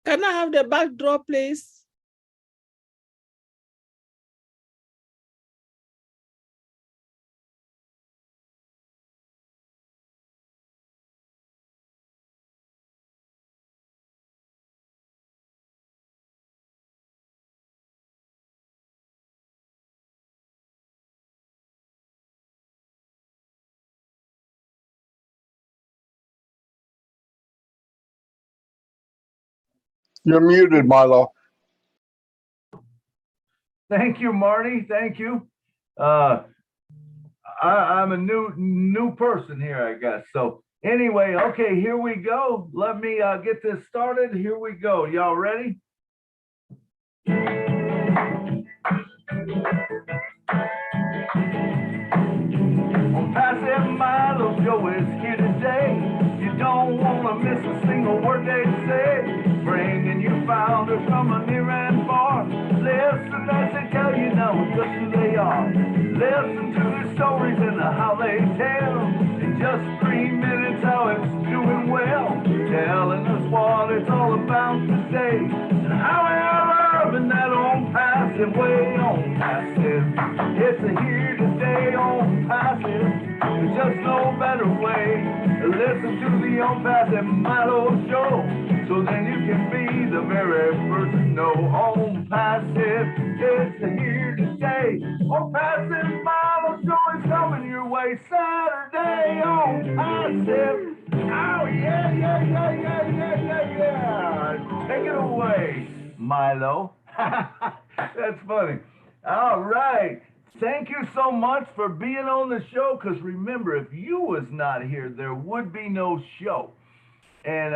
Can I have the backdrop, please? You're muted, Milo. Thank you, Marty. Thank you. I'm a new person here, I guess. So anyway, okay, here we go. Let me get this started. Here we go. Y'all ready? ONPASSIVE Milo Joe is here today. You don't want to miss a single word they say. Bringing you founders from a near and far. Listen as they tell you now just who they are. Listen to the stories and how they tell. In just 3 minutes how it's doing well. Telling us what it's all about today. And how they're loving that ONPASSIVE way. ONPASSIVE, it's a here today. ONPASSIVE, there's just no better way. Listen to the ONPASSIVE Milo Show, so then you can be the very first to know. ONPASSIVE, it's a here today. ONPASSIVE Milo Show is coming your way Saturday. ONPASSIVE, oh yeah. Take it away, Milo. That's funny. All right. Thank you so much for being on the show, because remember, if you was not here, there would be no show. And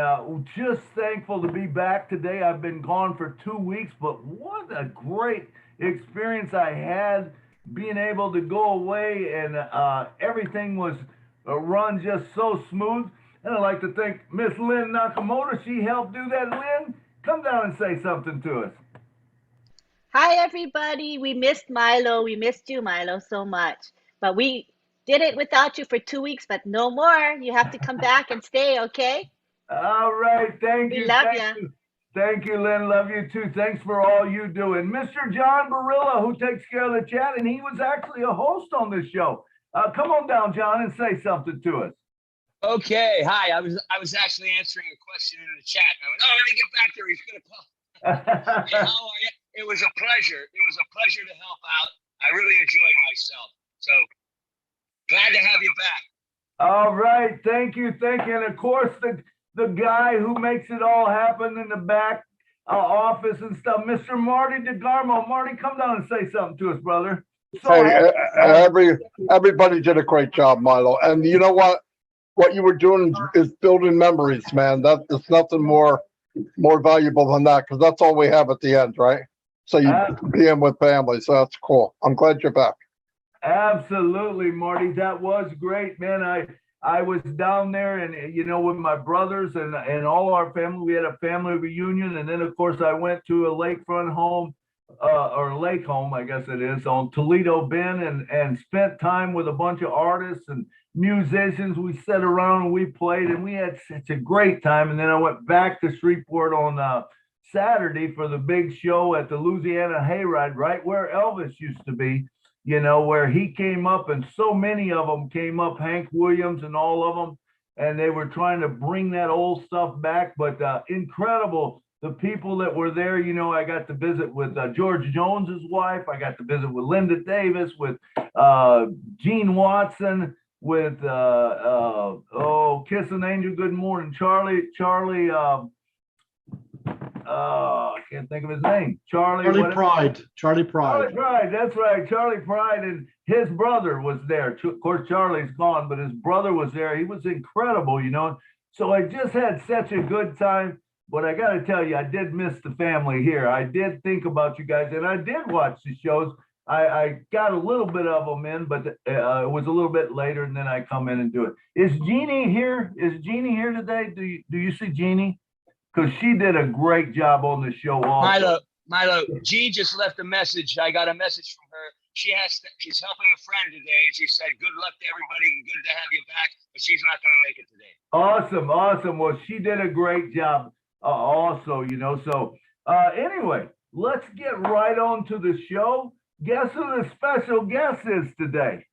just thankful to be back today. I've been gone for 2 weeks, but what a great experience I had being able to go away, and everything was run just so smooth. And I'd like to thank Miss Lynn Nakamoto. She helped do that. Lynn, come down and say something to us. Hi, everybody. We missed Milo. We missed you, Milo, so much. But we did it without you for 2 weeks, but no more. You have to come back and stay, okay? All right. Thank you. We love Thank ya. you. Thank you, Lynn. Love you too. Thanks for all you do. And Mr. John Barilla, who takes care of the chat, and he was actually a host on this show. Come on down, John, and say something to us. Okay. Hi. I was actually answering a question in the chat. I went, oh, let me get back there. He's gonna call. Hey, how are you? It was a pleasure. It was a pleasure to help out. I really enjoyed myself. So glad to have you back. All right. Thank you. Thank you. And of course, the guy who makes it all happen in the back office and stuff, Mr. Marty DeGarmo. Marty, come down and say something to us, brother. So Hey, everybody did a great job, Milo. And you know what? What you were doing is building memories, man. There's nothing more valuable than that, because that's all we have at the end, right? So you be in with family. So that's cool. I'm glad you're back. Absolutely, Marty. That was great, man. I was down there, and with my brothers and all our family. We had a family reunion, and then of course I went to a lakefront home, or lake home, I guess it is, on Toledo Bend, and spent time with a bunch of artists and musicians. We sat around and we played, and we had such a great time. And then I went back to Shreveport on Saturday for the big show at the Louisiana Hayride, right where Elvis used to be. Where he came up, and so many of them came up, Hank Williams and all of them, and they were trying to bring that old stuff back. But incredible, the people that were there. I got to visit with George Jones's wife. I got to visit with Linda Davis, with Gene Watson, with Kiss an Angel, Good Morning, Charlie. I can't think of his name. Charlie Pride. Charlie Pride. That's right. Charlie Pride, and his brother was there. Of course, Charlie's gone, but his brother was there. He was incredible, So I just had such a good time. But I got to tell you, I did miss the family here. I did think about you guys, and I did watch the shows. I got a little bit of them in, but it was a little bit later, and then I come in and do it. Is Jeannie here? Is Jeannie here today? Do you see Jeannie? Because she did a great job on the show also. Milo, Jean just left a message. I got a message from her. She's helping a friend today. She said, good luck to everybody and good to have you back, but she's not going to make it today. Awesome. Well, she did a great job. also, so anyway, let's get right on to the show. Guess who the special guest is today?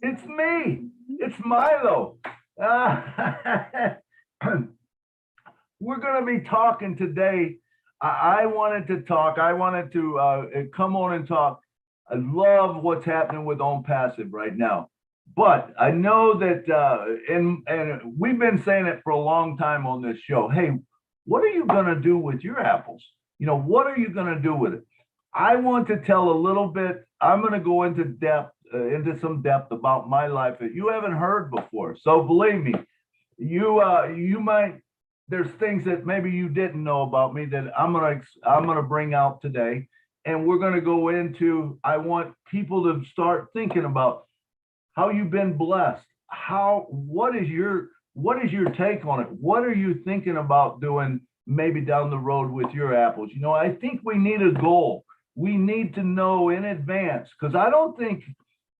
It's me. It's Milo. We're going to be talking today. I wanted to talk. I wanted to come on and talk. I love what's happening with ONPASSIVE right now. But I know that, and we've been saying it for a long time on this show. Hey, what are you going to do with your apples? What are you going to do with it? I want to tell a little bit. I'm going to go into some depth about my life that you haven't heard before. So believe me, you might. There's things that maybe you didn't know about me that I'm gonna bring out today, and we're gonna go into. I want people to start thinking about how you've been blessed. What is your take on it? What are you thinking about doing maybe down the road with your apples? I think we need a goal. We need to know in advance, because I don't think,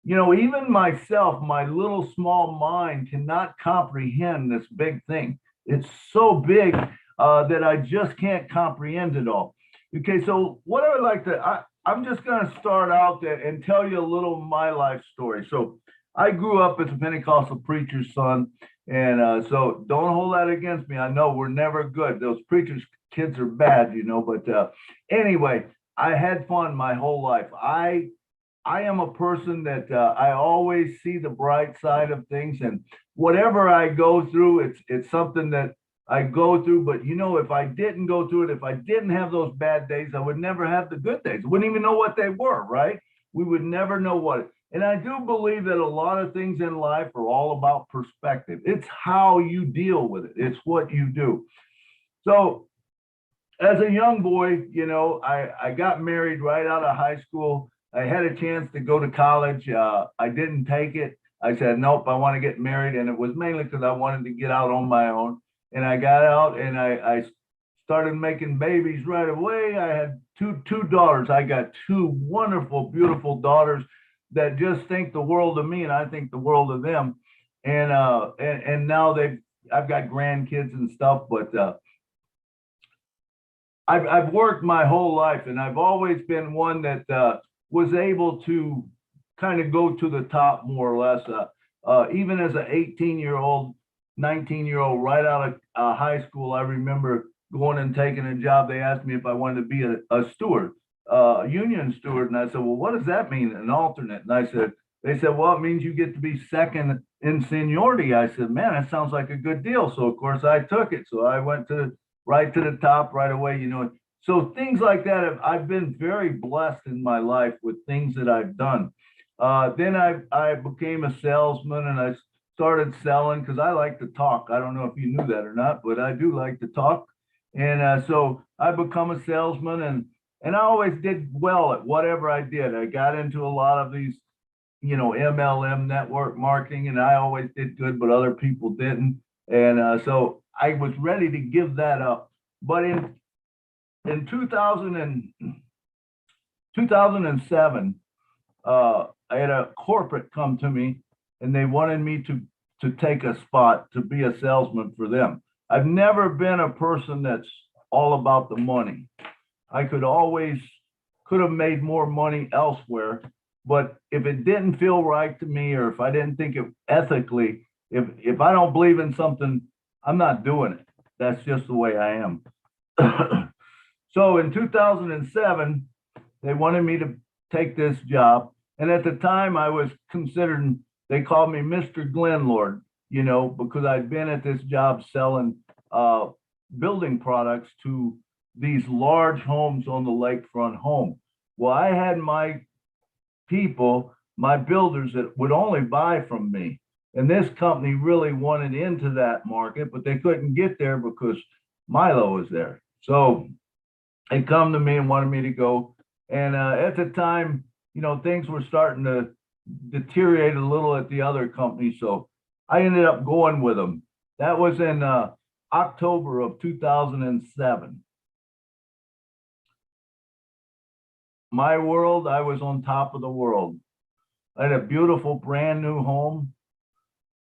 even myself, my little small mind cannot comprehend this big thing. It's so big that I just can't comprehend it all. Okay, so what I would like to, I'm just going to start out and tell you a little of my life story. So I grew up as a Pentecostal preacher's son, and so don't hold that against me. I know we're never good. Those preachers' kids are bad, but anyway, I had fun my whole life. I am a person that I always see the bright side of things, and whatever I go through, it's something that I go through. But if I didn't go through it, if I didn't have those bad days, I would never have the good days. I wouldn't even know what they were, right? We would never know what. And I do believe that a lot of things in life are all about perspective. It's how you deal with it. It's what you do. So as a young boy, I got married right out of high school. I had a chance to go to college. I didn't take it. I said, nope, I want to get married. And it was mainly because I wanted to get out on my own. And I got out and I started making babies right away. I had two daughters. I got two wonderful, beautiful daughters that just think the world of me, and I think the world of them. And now I've got grandkids and stuff, but I've worked my whole life, and I've always been one that was able to kind of go to the top more or less. Even as an 18-year-old, 19-year-old, right out of high school, I remember going and taking a job. They asked me if I wanted to be a steward, union steward, and I said, well, what does that mean, an alternate? And they said, well, it means you get to be second in seniority. I said, man, that sounds like a good deal. So of course I took it. So I went right to the top right away, So things like that, I've been very blessed in my life with things that I've done. Then I became a salesman, and I started selling because I like to talk. I don't know if you knew that or not, but I do like to talk. And so I become a salesman, and I always did well at whatever I did. I got into a lot of these, MLM, network marketing, and I always did good, but other people didn't. And so I was ready to give that up. But in 2007, I had a corporate come to me, and they wanted me to take a spot to be a salesman for them. I've never been a person that's all about the money. I could have made more money elsewhere, but if it didn't feel right to me, or if I didn't think it ethically, if I don't believe in something, I'm not doing it. That's just the way I am. So in 2007, they wanted me to take this job. And at the time I was considered, they called me Mr. Glenlord, because I'd been at this job selling building products to these large homes on the lakefront home. Well, I had my people, my builders that would only buy from me. And this company really wanted into that market, but they couldn't get there because MILO was there. So they come to me and wanted me to go. And at the time, things were starting to deteriorate a little at the other company. So I ended up going with them. That was in October of 2007. My world, I was on top of the world. I had a beautiful brand new home,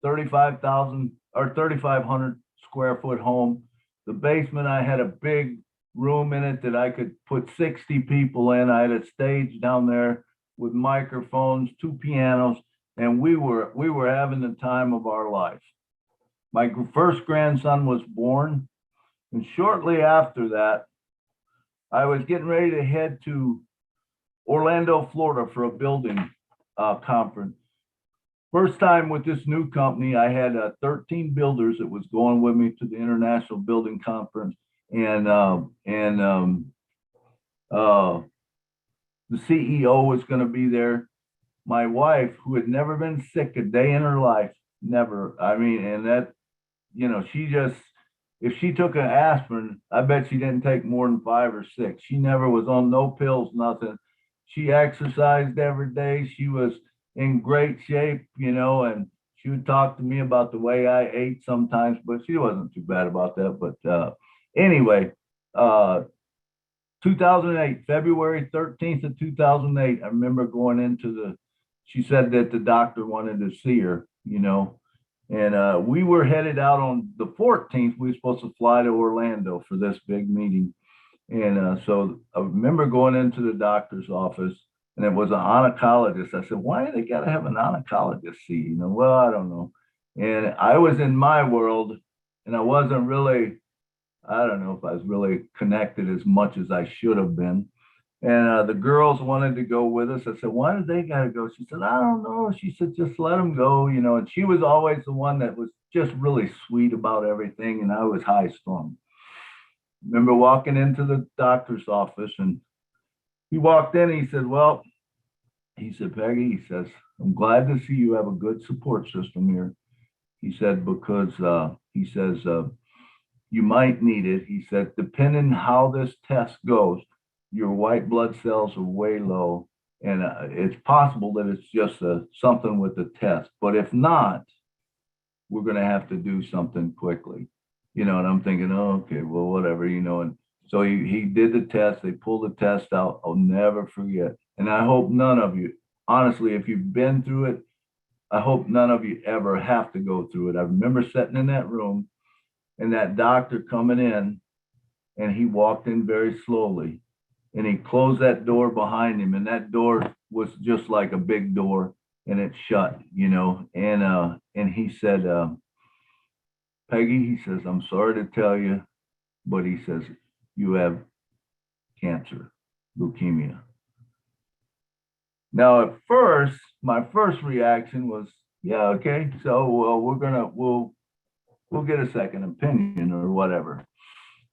35,000 or 3,500 square foot home. The basement, I had a big room in it that I could put 60 people in. I had a stage down there with microphones, 2 pianos, and we were having the time of our life. My first grandson was born, and shortly after that, I was getting ready to head to Orlando, Florida for a building conference. First time with this new company, I had 13 builders that was going with me to the International Building Conference, and the CEO was going to be there. My wife, who had never been sick a day in her life, never. I mean, and that, you know, she just, if she took an aspirin, I bet she didn't take more than 5 or 6. She never was on no pills, nothing. She exercised every day. She was in great shape, you know, and she would talk to me about the way I ate sometimes, but she wasn't too bad about that. But anyway, 2008, February 13th of 2008, I remember going into she said that the doctor wanted to see her, you know, and we were headed out on the 14th. We were supposed to fly to Orlando for this big meeting. And so I remember going into the doctor's office, and it was an oncologist. I said, why do they got to have an oncologist see? You know, well, I don't know. And I was in my world, and I wasn't really, I don't know if I was really connected as much as I should have been. And the girls wanted to go with us. I said, why did they got to go? She said, I don't know. She said, just let them go, you know. And she was always the one that was just really sweet about everything, and I was high strung. Remember walking into the doctor's office, and he walked in and he said, well, he said, Peggy, he says, I'm glad to see you have a good support system here. He said, because he says, you might need it. He said, depending how this test goes, your white blood cells are way low. And it's possible that it's just something with the test. But if not, we're going to have to do something quickly. You know, and I'm thinking, oh, okay, well, whatever, you know. And so he did the test. They pulled the test out. I'll never forget. And I hope none of you, honestly, if you've been through it, I hope none of you ever have to go through it. I remember sitting in that room and that doctor coming in, and he walked in very slowly, and he closed that door behind him. And that door was just like a big door, and it shut, you know. And he said, Peggy, he says, I'm sorry to tell you, but he says, you have cancer, leukemia. Now, at first, my first reaction was, yeah, okay, so we'll get a second opinion or whatever.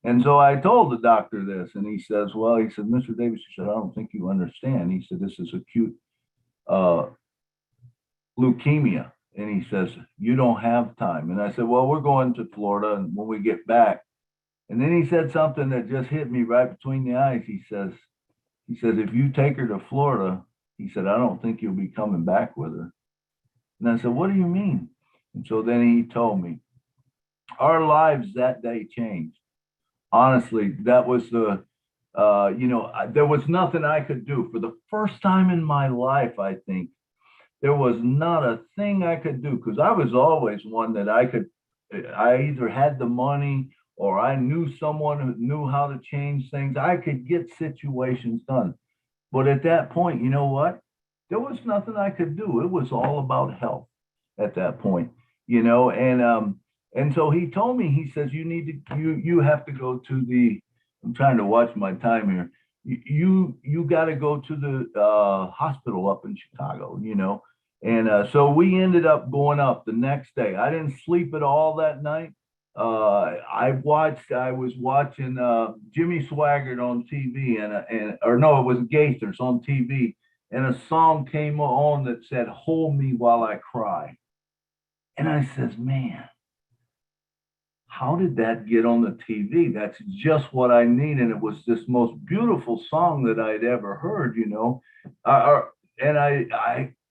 And so I told the doctor this, and he says, well, he said, Mr. Davis, he said, I don't think you understand. He said, this is acute leukemia. And he says, you don't have time. And I said, well, we're going to Florida, and when we get back. And then he said something that just hit me right between the eyes. He says, if you take her to Florida, he said, I don't think you'll be coming back with her. And I said, what do you mean? And so then he told me, our lives that day changed. Honestly, that was the, you know, there was nothing I could do. For the first time in my life, I think, there was not a thing I could do, because I was always one that I either had the money or I knew someone who knew how to change things. I could get situations done. But at that point, you know what? There was nothing I could do. It was all about health at that point, you know. And so he told me, he says, you have to go to the, I'm trying to watch my time here. You got to go to the hospital up in Chicago, you know. And so we ended up going up the next day. I didn't sleep at all that night. I was watching Jimmy Swaggart on TV, or no, it was Gaithers on TV, and a song came on that said, hold me while I cry. And I says, man, how did that get on the TV? That's just what I need. And it was this most beautiful song that I'd ever heard, you know. And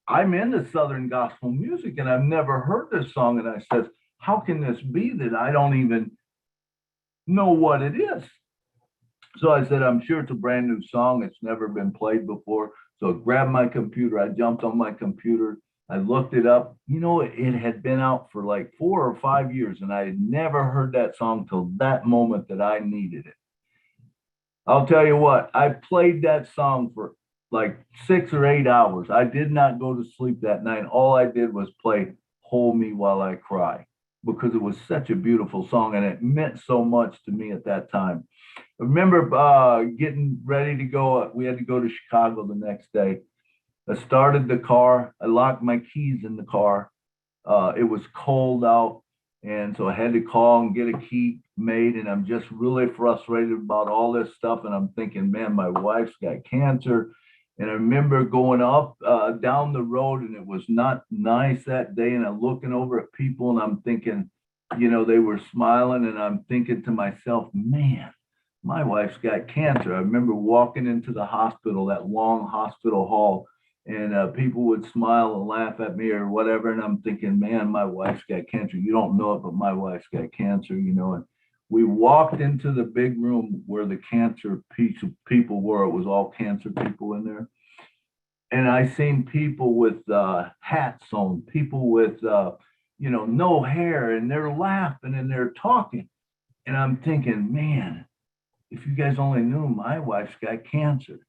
I'm into Southern gospel music, and I've never heard this song. And I said, how can this be that I don't even know what it is? So I said, I'm sure it's a brand new song. It's never been played before. So I grabbed my computer. I jumped on my computer, I looked it up. You know, it had been out for like 4 or 5 years, and I had never heard that song till that moment that I needed it. I'll tell you what, I played that song for like 6 or 8 hours. I did not go to sleep that night. All I did was play Hold Me While I Cry because it was such a beautiful song and it meant so much to me at that time. I remember getting ready to go. We had to go to Chicago the next day. I started the car. I locked my keys in the car. It was cold out, and so I had to call and get a key made. And I'm just really frustrated about all this stuff. And I'm thinking, man, my wife's got cancer. And I remember going up down the road, and it was not nice that day. And I'm looking over at people, and I'm thinking, you know, they were smiling, and I'm thinking to myself, man, my wife's got cancer. I remember walking into the hospital, that long hospital hall, and people would smile and laugh at me or whatever. And I'm thinking, man, my wife's got cancer. You don't know it, but my wife's got cancer, you know. And we walked into the big room where the cancer people were. It was all cancer people in there. And I seen people with hats on, people with, you know, no hair, and they're laughing and they're talking. And I'm thinking, man, if you guys only knew, my wife's got cancer.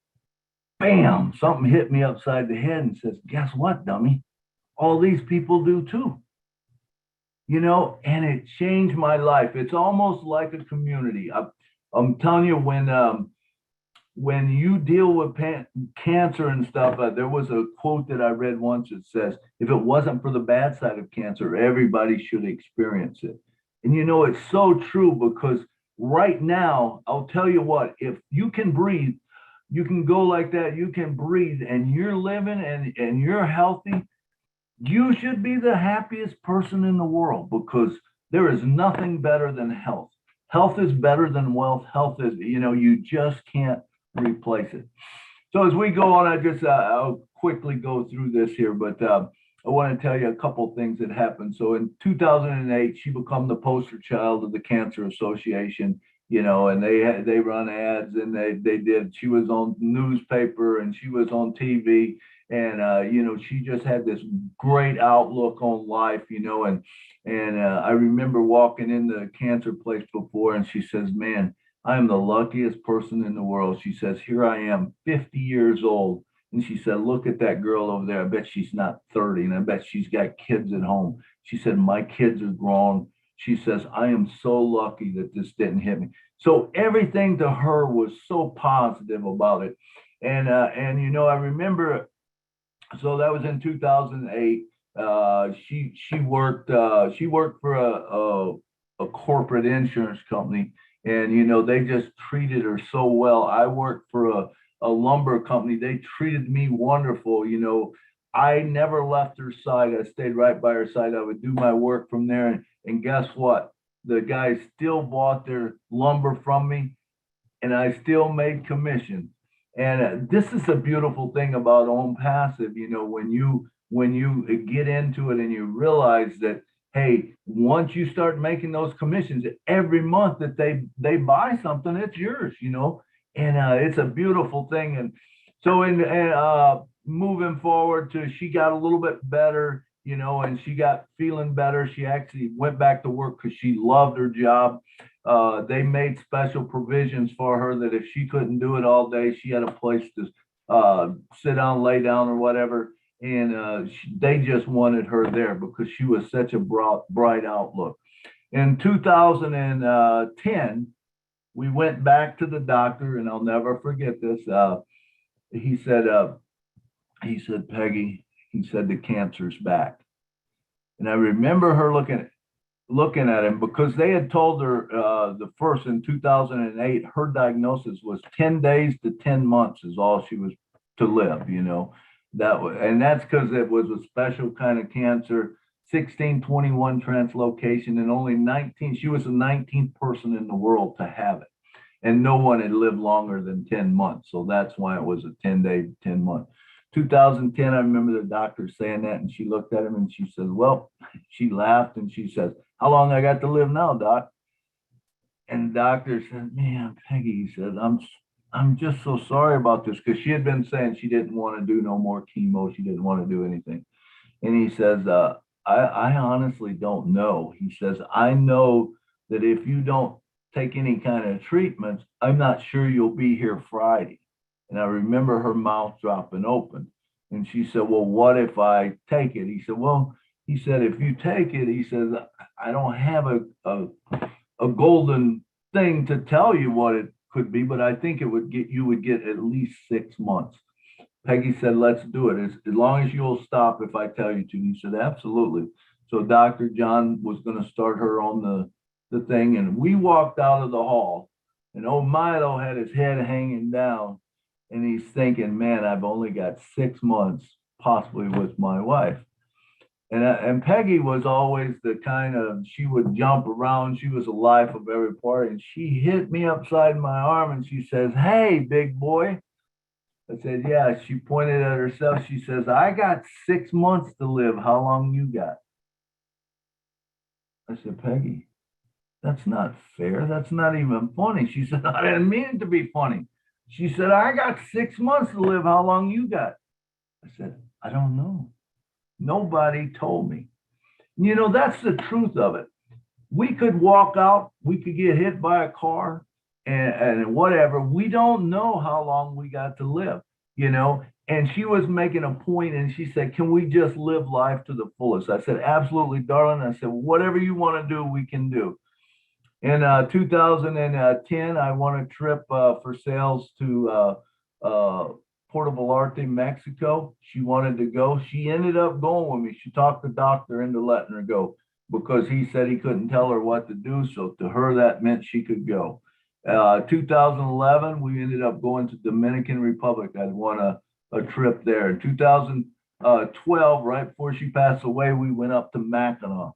Bam, something hit me upside the head and says, guess what, dummy? All these people do too. You know, and it changed my life. It's almost like a community. I'm telling you, when you deal with cancer and stuff, there was a quote that I read once that says, if it wasn't for the bad side of cancer, everybody should experience it. And you know, it's so true because right now, I'll tell you what, if you can breathe, you can go like that, you can breathe, and you're living and you're healthy, you should be the happiest person in the world because there is nothing better than health. Health is better than wealth. Health is, you know, you just can't replace it. So as we go on, I'll quickly go through this here, but I want to tell you a couple things that happened. So in 2008, she became the poster child of the Cancer Association, you know, and they run ads and they did. She was on newspaper and she was on TV, and you know, she just had this great outlook on life, you know, and I remember walking in the cancer place before, and she says, "Man, I am the luckiest person in the world." She says, "Here I am, 50 years old." And she said, "Look at that girl over there. I bet she's not 30, and I bet she's got kids at home." She said, "My kids are grown." She says, "I am so lucky that this didn't hit me." So everything to her was so positive about it. And you know, I remember, so that was in 2008. She worked for a corporate insurance company, and you know, they just treated her so well. I worked for a lumber company. They treated me wonderful. You know, I never left her side. I stayed right by her side. I would do my work from there. And guess what? The guys still bought their lumber from me, and I still made commission. And this is a beautiful thing about ONPASSIVE. You know, when you get into it and you realize that, hey, once you start making those commissions every month that they buy something, it's yours. You know, and it's a beautiful thing. And so in moving forward to, she got a little bit better, you know, and she got feeling better. She actually went back to work because she loved her job. They made special provisions for her that if she couldn't do it all day, she had a place to sit down, lay down, or whatever. And they just wanted her there because she was such a bright outlook. In 2010, we went back to the doctor, and I'll never forget this. He said, "Peggy," he said, "the cancer's back." And I remember her looking at him because they had told her the first in 2008, her diagnosis was 10 days to 10 months is all she was to live, you know. And that's because it was a special kind of cancer, 1621 translocation, and only 19, she was the 19th person in the world to have it. And no one had lived longer than 10 months. So that's why it was a 10-day, 10-month. 2010, I remember the doctor saying that, and she looked at him and she said, well, she laughed and she says, "How long I got to live now, doc?" And the doctor said, "Man, Peggy," he said, I'm just so sorry about this," because she had been saying she didn't want to do no more chemo. She didn't want to do anything. And he says, I honestly don't know. He says, I know that if you don't take any kind of treatments, I'm not sure you'll be here Friday. And I remember her mouth dropping open. And she said, well, what if I take it? He said, well, he said, if you take it, he says, I don't have a golden thing to tell you what it could be, but I think you would get at least 6 months. Peggy said, let's do it. As long as you'll stop if I tell you to. He said, absolutely. So Dr. John was going to start her on the thing. And we walked out of the hall, and old Milo had his head hanging down. And he's thinking, man, I've only got 6 months possibly with my wife. And Peggy was always the kind of, she would jump around. She was the life of every party. And she hit me upside my arm and she says, hey, big boy. I said, yeah. She pointed at herself. She says, I got 6 months to live. How long you got? I said, Peggy, that's not fair. That's not even funny. She said, I didn't mean it to be funny. She said, I got 6 months to live. How long you got? I said, I don't know. Nobody told me. You know, that's the truth of it. We could walk out, we could get hit by a car and whatever. We don't know how long we got to live, you know. And she was making a point and she said, can we just live life to the fullest? I said, absolutely, darling. I said, whatever you want to do, we can do. In 2010, I won a trip for sales to Puerto Vallarta, Mexico. She wanted to go. She ended up going with me. She talked the doctor into letting her go because he said he couldn't tell her what to do. So to her, that meant she could go. 2011, we ended up going to Dominican Republic. I'd won a trip there. In 2012, right before she passed away, we went up to Mackinac.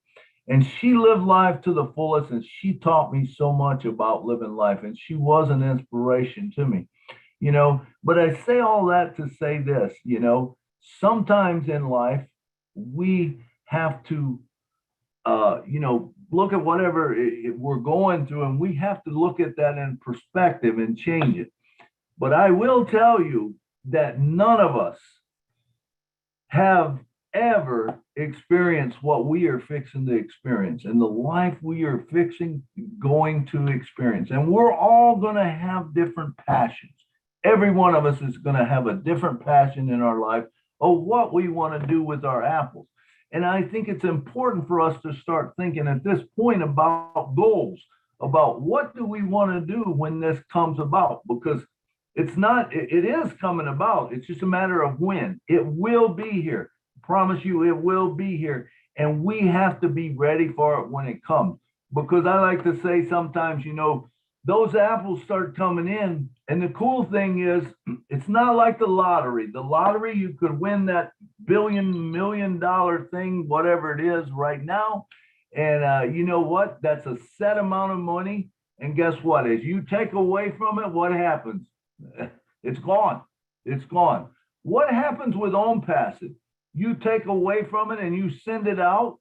And she lived life to the fullest, and she taught me so much about living life, and she was an inspiration to me, you know. But I say all that to say this, you know, sometimes in life, we have to, you know, look at whatever we're going through, and we have to look at that in perspective and change it. But I will tell you that none of us have ever experienced what we are fixing to experience and the life we are going to experience. And we're all going to have different passions. Every one of us is going to have a different passion in our life of what we want to do with our apples. And I think it's important for us to start thinking at this point about goals, about what do we want to do when this comes about, because it is coming about. It's just a matter of when. It will be here. I promise you, it will be here. And we have to be ready for it when it comes. Because I like to say sometimes, you know, those apples start coming in. And the cool thing is, it's not like the lottery. The lottery, you could win that $1 million thing, whatever it is right now. And you know what? That's a set amount of money. And guess what? As you take away from it, what happens? It's gone. It's gone. What happens with ONPASSIVE? You take away from it and you send it out,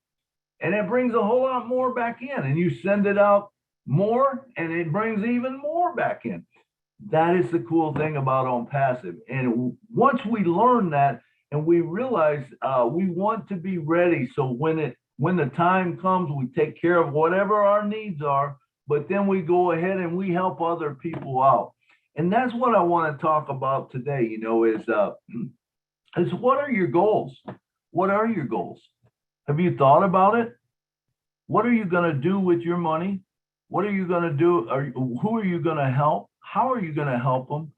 and it brings a whole lot more back in. And you send it out more, and it brings even more back in. That is the cool thing about ONPASSIVE. And once we learn that and we realize we want to be ready, so when the time comes, we take care of whatever our needs are, but then we go ahead and we help other people out. And that's what I want to talk about today, you know, is what are your goals? What are your goals? Have you thought about it? What are you going to do with your money? What are you going to do? Who are you going to help? How are you going to help them?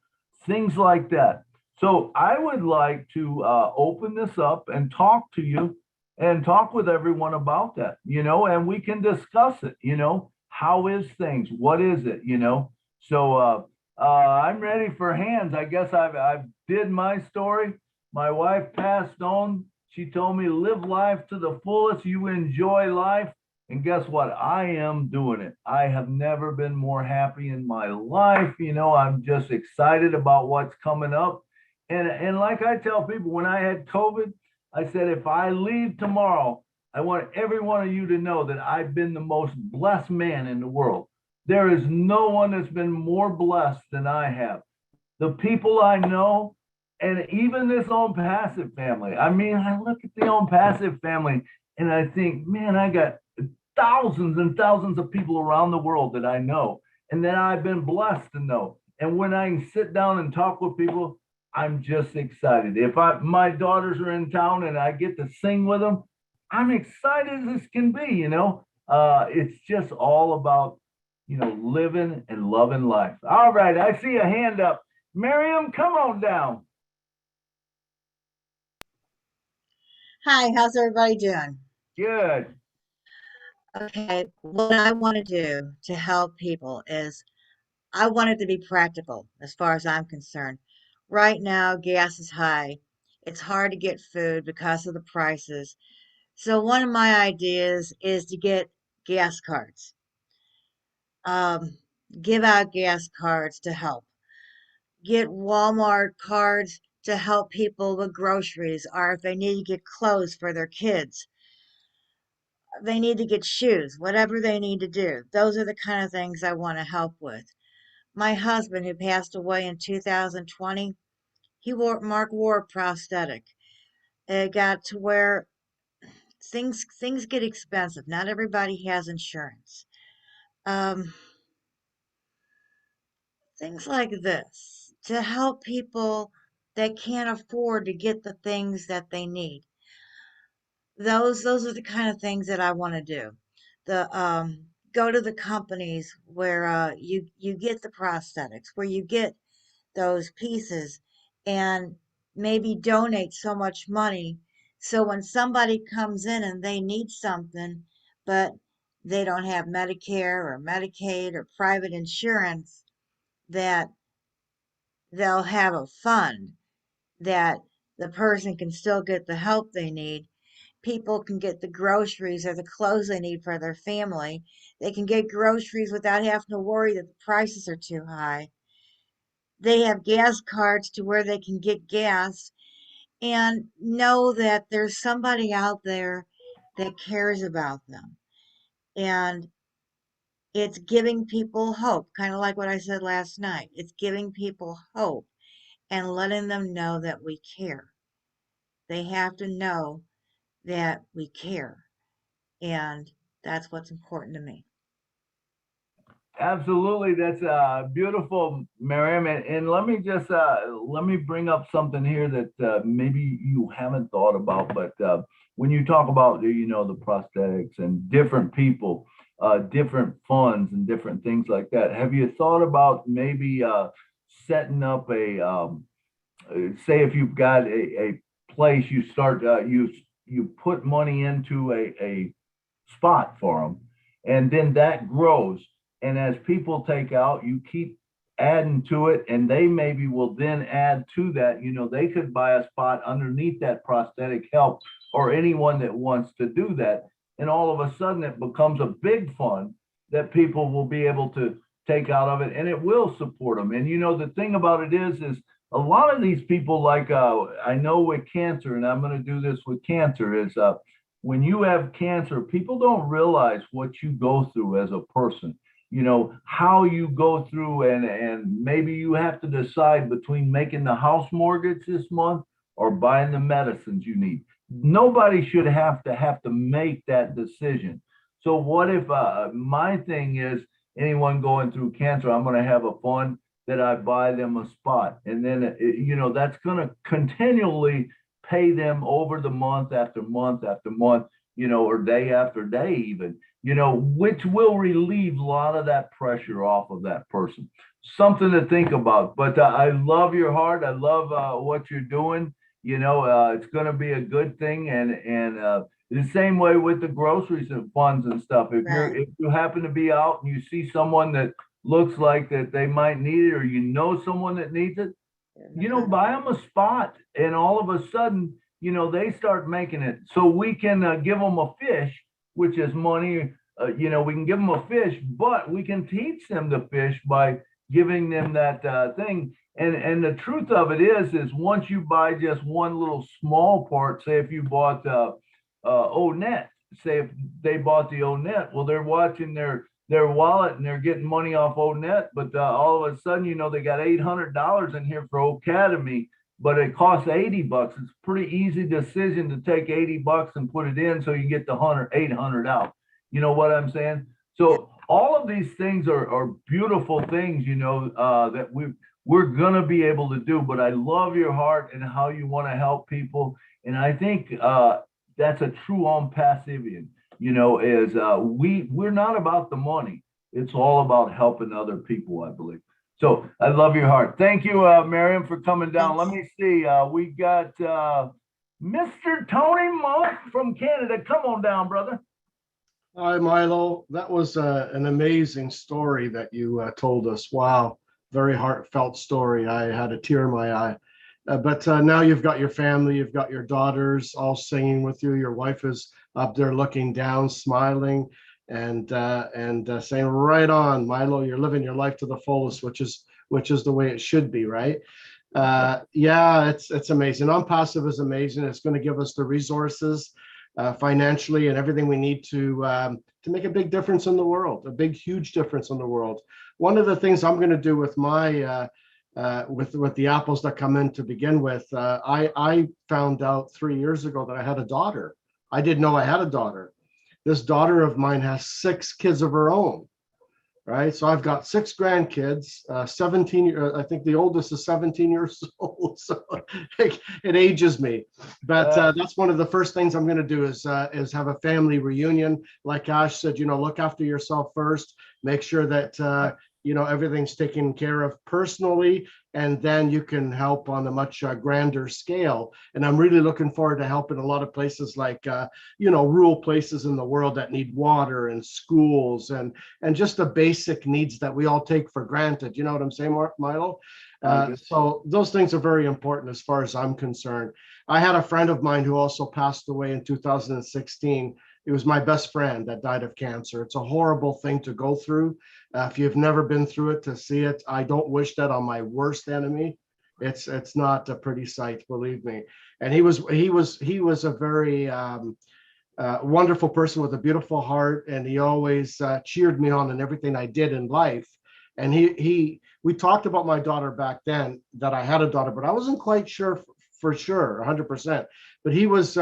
Things like that. So I would like to open this up and talk to you and talk with everyone about that, you know, and we can discuss it, you know, how is things? What is it, you know? So I'm ready for hands. I guess I've did my story. My wife passed on. She told me, live life to the fullest. You enjoy life. And guess what? I am doing it. I have never been more happy in my life. You know, I'm just excited about what's coming up. And like I tell people, when I had COVID, I said, if I leave tomorrow, I want every one of you to know that I've been the most blessed man in the world. There is no one that's been more blessed than I have. The people I know, And even this ONPASSIVE family. I mean, I look at the ONPASSIVE family and I think, man, I got thousands and thousands of people around the world that I know and that I've been blessed to know. And when I can sit down and talk with people, I'm just excited. If my daughters are in town and I get to sing with them, I'm excited as can be, you know. It's just all about, you know, living and loving life. All right, I see a hand up. Miriam, come on down. Hi, how's everybody doing? Good. Okay, what I want to do to help people is I want it to be practical as far as I'm concerned. Right now, gas is high. It's hard to get food because of the prices. So one of my ideas is to get gas cards. Um, give out gas cards to help. Get Walmart cards to help people with groceries or if they need to get clothes for their kids. They need to get shoes, whatever they need to do. Those are the kind of things I want to help with. My husband, who passed away in 2020, Mark wore a prosthetic. It got to where things get expensive. Not everybody has insurance. Um, things like this to help people that can't afford to get the things that they need. Those are the kind of things that I want to do. The Go to the companies where you get the prosthetics, where you get those pieces, and maybe donate so much money so when somebody comes in and they need something, but they don't have Medicare or Medicaid or private insurance, that they'll have a fund that the person can still get the help they need. People can get the groceries or the clothes they need for their family. They can get groceries without having to worry that the prices are too high. They have gas cards to where they can get gas and know that there's somebody out there that cares about them. And it's giving people hope, kind of like what I said last night. It's giving people hope and letting them know that we care. They have to know that we care. And that's what's important to me. Absolutely, that's beautiful, Miriam. And let me just let me bring up something here that maybe you haven't thought about. But when you talk about you know the prosthetics and different people, different funds and different things like that, have you thought about maybe setting up a say if you've got a place you start you put money into a spot for them, and then that grows. And as people take out, you keep adding to it, and they maybe will then add to that. You know, they could buy a spot underneath that prosthetic help or anyone that wants to do that. And all of a sudden, it becomes a big fund that people will be able to take out of it, and it will support them. And you know, the thing about it is a lot of these people, like I know with cancer, and I'm going to do this with cancer, is when you have cancer, people don't realize what you go through as a person. You know, how you go through, and maybe you have to decide between making the house mortgage this month or buying the medicines you need. Nobody should have to make that decision. So what if my thing is anyone going through cancer, I'm going to have a fund that I buy them a spot, and then you know that's going to continually pay them over the month after month after month, you know, or day after day even, you know, which will relieve a lot of that pressure off of that person. Something to think about. But I love your heart. I love what you're doing. You know, it's going to be a good thing, and the same way with the groceries and funds and stuff. If you happen to be out and you see someone that looks like that they might need it, or you know someone that needs it, you know, buy them a spot, and all of a sudden, you know, they start making it. So we can give them a fish, which is money. You know, we can give them a fish, but we can teach them to fish by giving them that thing. And the truth of it is once you buy just one little small part, say if you bought ONET, say if they bought the ONET, well, they're watching their wallet and they're getting money off ONET, but all of a sudden, you know, they got $800 in here for Academy. but it costs $80. It's a pretty easy decision to take $80 and put it in so you get the 800 out. You know what I'm saying? So all of these things are beautiful things, that we're gonna be able to do. But I love your heart and how you want to help people, and I think that's a true ONPASSIVian. Is we're not about the money. It's all about helping other people, I believe. So I love your heart. Thank you, Miriam, for coming down. Let me see. We got Mr. Tony Monk from Canada. Come on down, brother. Hi, Milo. That was an amazing story that you told us. Wow, very heartfelt story. I had a tear in my eye. But now you've got your family, you've got your daughters all singing with you. Your wife is up there looking down, smiling, and saying, "Right on, Milo. You're living your life to the fullest," which is the way it should be, right? Yeah, it's amazing. ONPASSIVE is amazing. It's going to give us the resources financially and everything we need to make a big difference in the world, a big, huge difference in the world. One of the things I'm going to do with my with the apples that come in to begin with, I found out 3 years ago that I had a daughter. I didn't know I had a daughter. This daughter of mine has 6 kids of her own. Right, so I've got 6 grandkids. 17. I think the oldest is 17 years old, so it ages me. But that's one of the first things I'm going to do is have a family reunion. Like Ash said, look after yourself first. Make sure that everything's taken care of personally, and then you can help on a much grander scale. And I'm really looking forward to helping a lot of places like rural places in the world that need water and schools and just the basic needs that we all take for granted. You know what I'm saying, Milo? So those things are very important as far as I'm concerned. I had a friend of mine who also passed away in 2016. It was my best friend that died of cancer. It's a horrible thing to go through. If you've never been through it, to see it, I don't wish that on my worst enemy. It's not a pretty sight, believe me. And he was a very wonderful person with a beautiful heart, and he always cheered me on in everything I did in life. And we talked about my daughter back then, that I had a daughter, but I wasn't quite sure for sure, 100%. But he was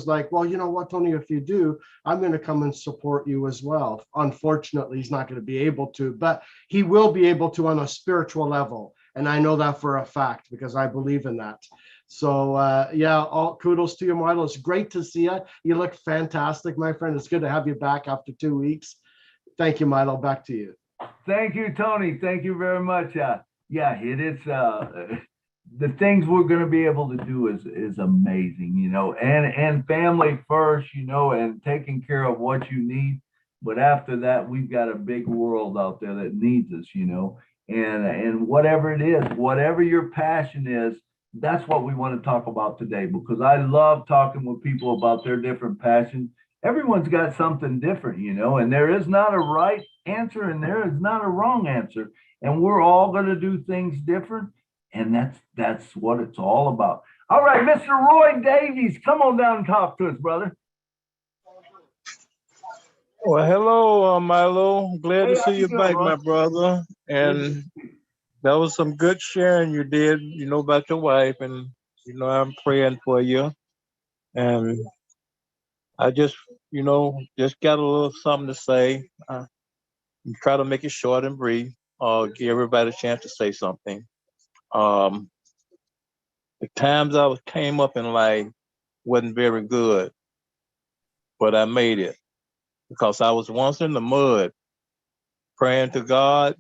like, well, you know what, Tony, if you do, I'm going to come and support you as well. Unfortunately, he's not going to be able to, but he will be able to on a spiritual level. And I know that for a fact because I believe in that. So yeah, all kudos to you, Milo. It's great to see you. You look fantastic, my friend. It's good to have you back after 2 weeks. Thank you, Milo. Back to you. Thank you, Tony. Thank you very much. Yeah, it is. The things we're going to be able to do is amazing, and family first, and taking care of what you need. But after that, we've got a big world out there that needs us, and whatever it is, whatever your passion is, that's what we want to talk about today, because I love talking with people about their different passions. Everyone's got something different, and there is not a right answer and there is not a wrong answer. And we're all going to do things different. And that's what it's all about. All right, Mr. Roy Davies, come on down and talk to us, brother. Well, hello, Milo. Glad to see you back, Roy? my brother. And that was some good sharing you did, about your wife. And, I'm praying for you. And I just got a little something to say. Try to make it short and brief, give everybody a chance to say something. The times I came up in life wasn't very good, but I made it because I was once in the mud, praying to God,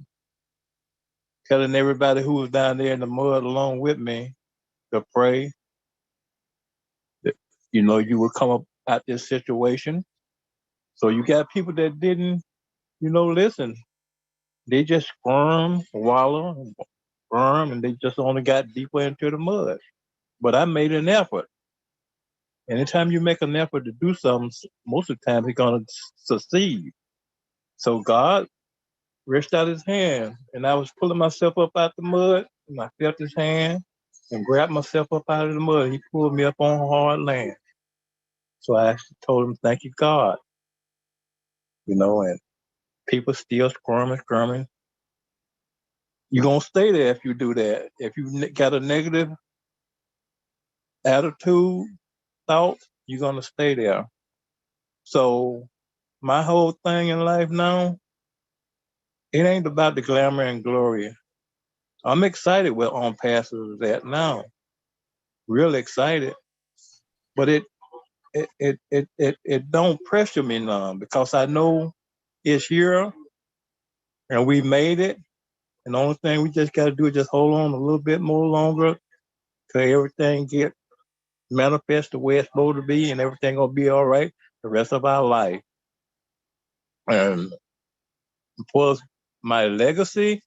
telling everybody who was down there in the mud along with me to pray that, you would come up out this situation. So you got people that didn't, listen. They just squirm, wallow, squirm, and they just only got deeper into the mud. But I made an effort. Anytime you make an effort to do something, most of the time you're going to succeed. So God reached out his hand, and I was pulling myself up out the mud, and I felt his hand and grabbed myself up out of the mud. He pulled me up on hard land. So I actually told him, thank you, God. And people still squirming. You're going to stay there if you do that. If you got a negative attitude, thought, you're gonna stay there. So my whole thing in life now, it ain't about the glamour and glory. I'm excited where ONPASSIVE is at now. Really excited. But it don't pressure me none because I know it's here and we made it. And the only thing we just got to do is just hold on a little bit more longer till everything get manifest the way it's supposed to be, and everything gonna be all right the rest of our life. And plus my legacy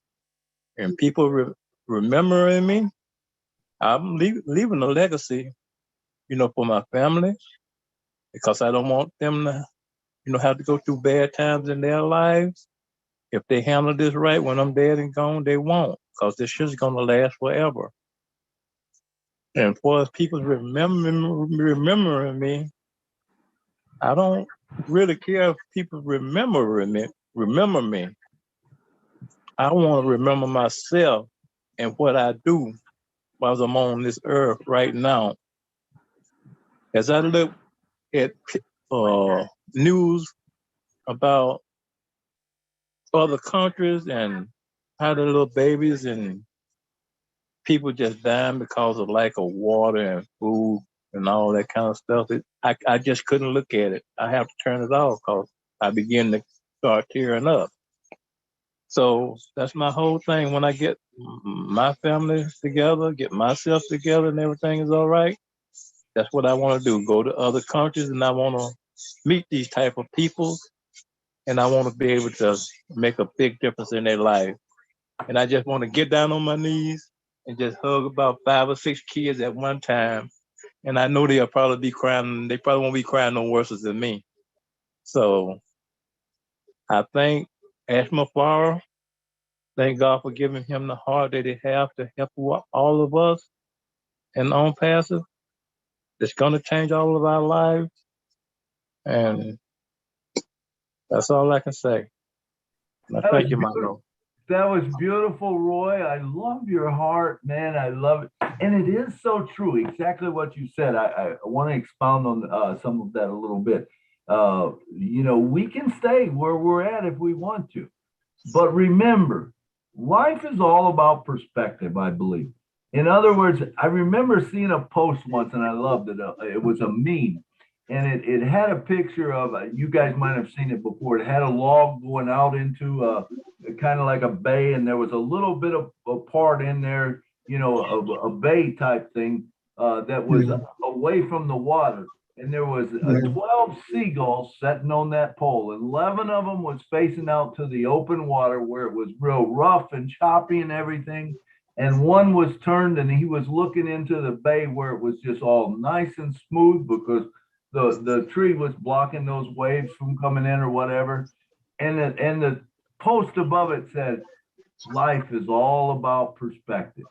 and people remembering me, I'm leaving a legacy, for my family because I don't want them to, have to go through bad times in their lives. If they handle this right when I'm dead and gone, they won't, because this shit's gonna last forever. And for us people remembering me, I don't really care if people remember me. I want to remember myself and what I do while I'm on this earth right now. As I look at news about other countries and how the little babies and people just dying because of lack of water and food and all that kind of stuff. I just couldn't look at it. I have to turn it off because I begin to start tearing up. So that's my whole thing. When I get my family together, get myself together and everything is all right, that's what I want to do. Go to other countries and I want to meet these type of people and I want to be able to make a big difference in their life. And I just want to get down on my knees and just hug about 5 or 6 kids at one time. And I know they'll probably be crying. They probably won't be crying no worse than me. So I thank Ashma Farah. Thank God for giving him the heart that he have to help all of us and ONPASSIVE. It's going to change all of our lives. And that's all I can say. And I thank you, Milo. That was beautiful, Roy. I love your heart, man. I love it. And it is so true, exactly what you said. I want to expound on some of that a little bit. We can stay where we're at if we want to. But remember, life is all about perspective, I believe. In other words, I remember seeing a post once and I loved it. It was a meme. And it had a picture of, you guys might have seen it before. It had a log going out into kind of like a bay, and there was a little bit of a part in there, of a bay type thing that was away from the water. And there was 12 seagulls sitting on that pole. 11 of them was facing out to the open water where it was real rough and choppy and everything. And one was turned and he was looking into the bay where it was just all nice and smooth because the tree was blocking those waves from coming in or whatever. And the post above it said, life is all about perspective.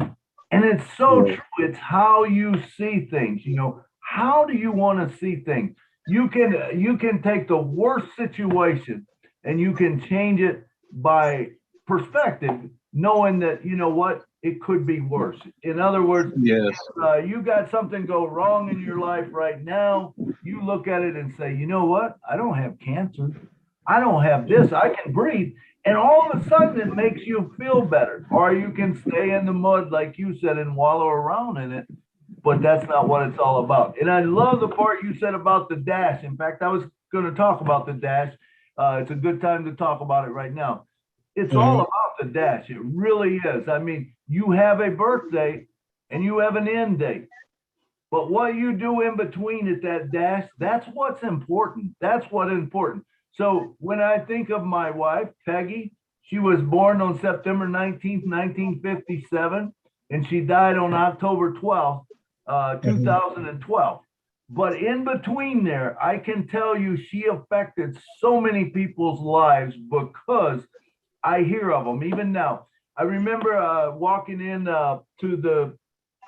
And it's so true. It's how you see things. How do you want to see things? You can take the worst situation and you can change it by perspective, knowing that, it could be worse. In other words, yes. You got something go wrong in your life right now. You look at it and say, you know what? I don't have cancer. I don't have this. I can breathe. And all of a sudden it makes you feel better. Or you can stay in the mud, like you said, and wallow around in it. But that's not what it's all about. And I love the part you said about the dash. In fact, I was going to talk about the dash. It's a good time to talk about it right now. It's all about the dash. It really is. I mean, you have a birthday and you have an end date. But what you do in between at that dash, that's what's important. That's what's important. So when I think of my wife, Peggy, she was born on September 19th, 1957, and she died on October 12th, 2012. But in between there, I can tell you she affected so many people's lives because I hear of them even now. I remember walking in to the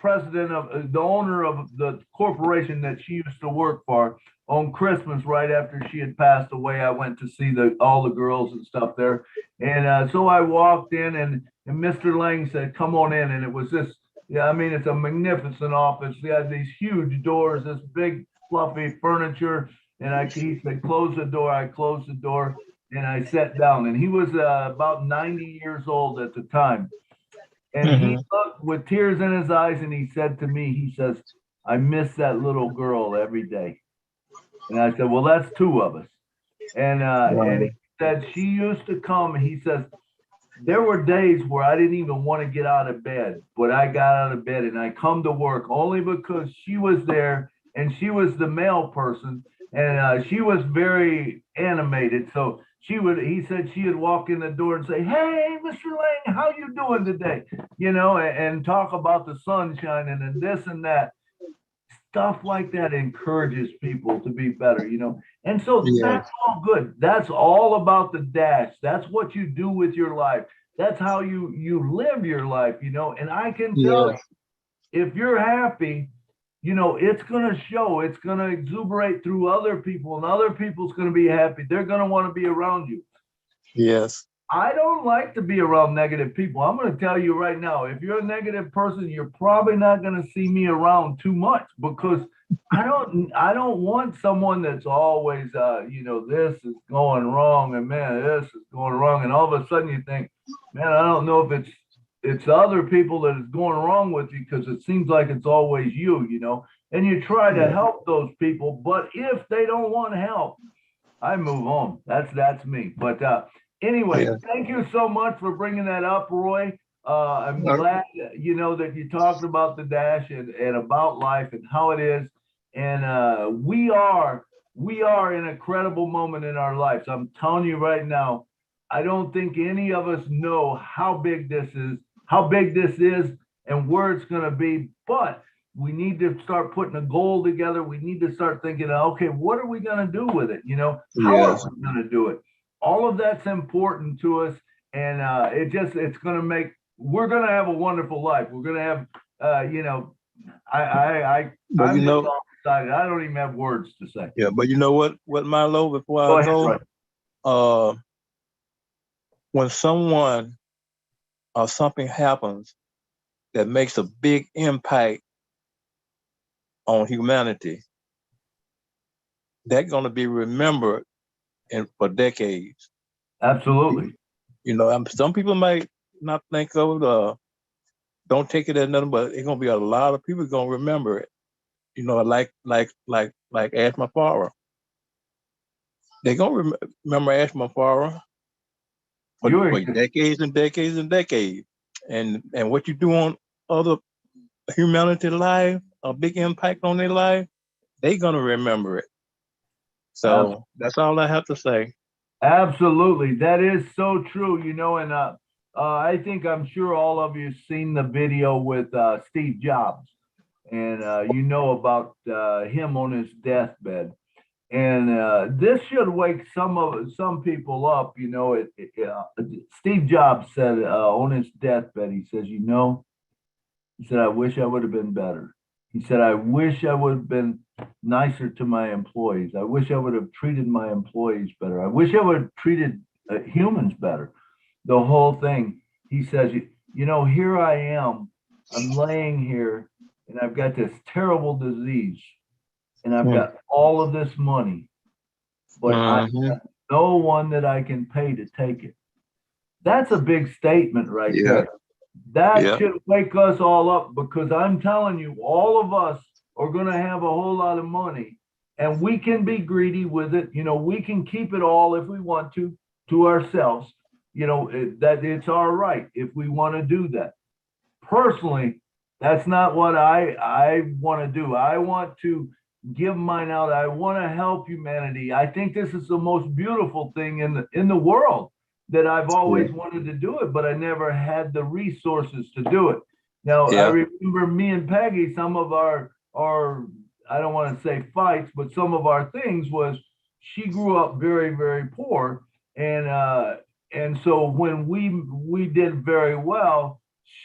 president of the owner of the corporation that she used to work for on Christmas right after she had passed away. I went to see all the girls and stuff there. And so I walked in and Mr. Lang said, come on in. And it was this Yeah, I mean, it's a magnificent office. He had these huge doors, this big fluffy furniture. And he said, close the door. I closed the door and I sat down. And he was about 90 years old at the time. And he Mhm. looked with tears in his eyes and he said to me, he says, I miss that little girl every day. And I said, well, that's two of us. And he Wow. said, she used to come. He says, there were days where I didn't even want to get out of bed, but I got out of bed and I come to work only because she was there and she was the male person and she was very animated. So he said she'd walk in the door and say, hey, Mr. Lang, how you doing today? You know, and talk about the sun shining and this and that. Stuff like that encourages people to be better, you know. And so that's Yes. all good. That's all about the dash. That's what you do with your life. That's how you live your life, you know. And I can tell Yes. you, if you're happy, you know, it's going to show. It's going to exuberate through other people, and other people's going to be happy. They're going to want to be around you. Yes. I don't like to be around negative people. I'm going to tell you right now, if you're a negative person, you're probably not going to see me around too much because I don't want someone that's always you know, this is going wrong and man, this is going wrong. And all of a sudden you think, man, I don't know if it's other people that is going wrong with you because it seems like it's always you, you know, and you try to help those people. But if they don't want help, I move on. That's me. But anyway, Yeah. thank you so much for bringing that up, Roy. I'm Uh, glad you know that you talked about the dash and about life and how it is. And we are in a credible moment in our lives. I'm telling you right now, I don't think any of us know how big this is, and where it's going to be. But we need to start putting a goal together. We need to start thinking, okay, what are we going to do with it? You know, how are Yes. we going to do it? All of that's important to us. And it's going to we're going to have a wonderful life. We're going to have, you know, But I'm you just know, all excited. I don't even have words to say. yeah, but you know what, Milo, before Go I ahead, go, Roy. uh, when someone or something happens that makes a big impact on humanity, that's gonna be remembered for decades. Absolutely. You know, some people might not think of it, don't take it as nothing, but it's gonna be a lot of people gonna remember it. You know, like Ashma Farah. They're gonna remember Ashma Farah for decades and decades and decades. And what you do on other humanity life, a big impact on their life, they gonna remember it. So that's all I have to say. Absolutely. That is so true, you know, and I'm sure all of you seen the video with Steve Jobs, and you know about him on his deathbed. And this should wake some people up, you know. Steve Jobs said on his deathbed, he says, you know, he said, I wish I would have been better. He said, I wish I would have been nicer to my employees. I wish I would have treated my employees better. I wish I would have treated humans better. The whole thing. He says, you know, here I am. I'm laying here and I've got this terrible disease and I've Mm. got all of this money, but I Mhm. have no one that I can pay to take it. That's a big statement right Yeah, there. That yeah, should wake us all up because I'm telling you, all of us are going to have a whole lot of money and we can be greedy with it. You know, we can keep it all if we want to ourselves. You know, that it's our right if we want to do that. Personally, that's not what I want to do. I want to give mine out. I want to help humanity. I think this is the most beautiful thing in the world that I've yeah, always wanted to do it, but I never had the resources to do it. Now, I yeah. remember me and Peggy, some of our I don't want to say fights, but some of our things was she grew up very, very poor. And so when we did very well,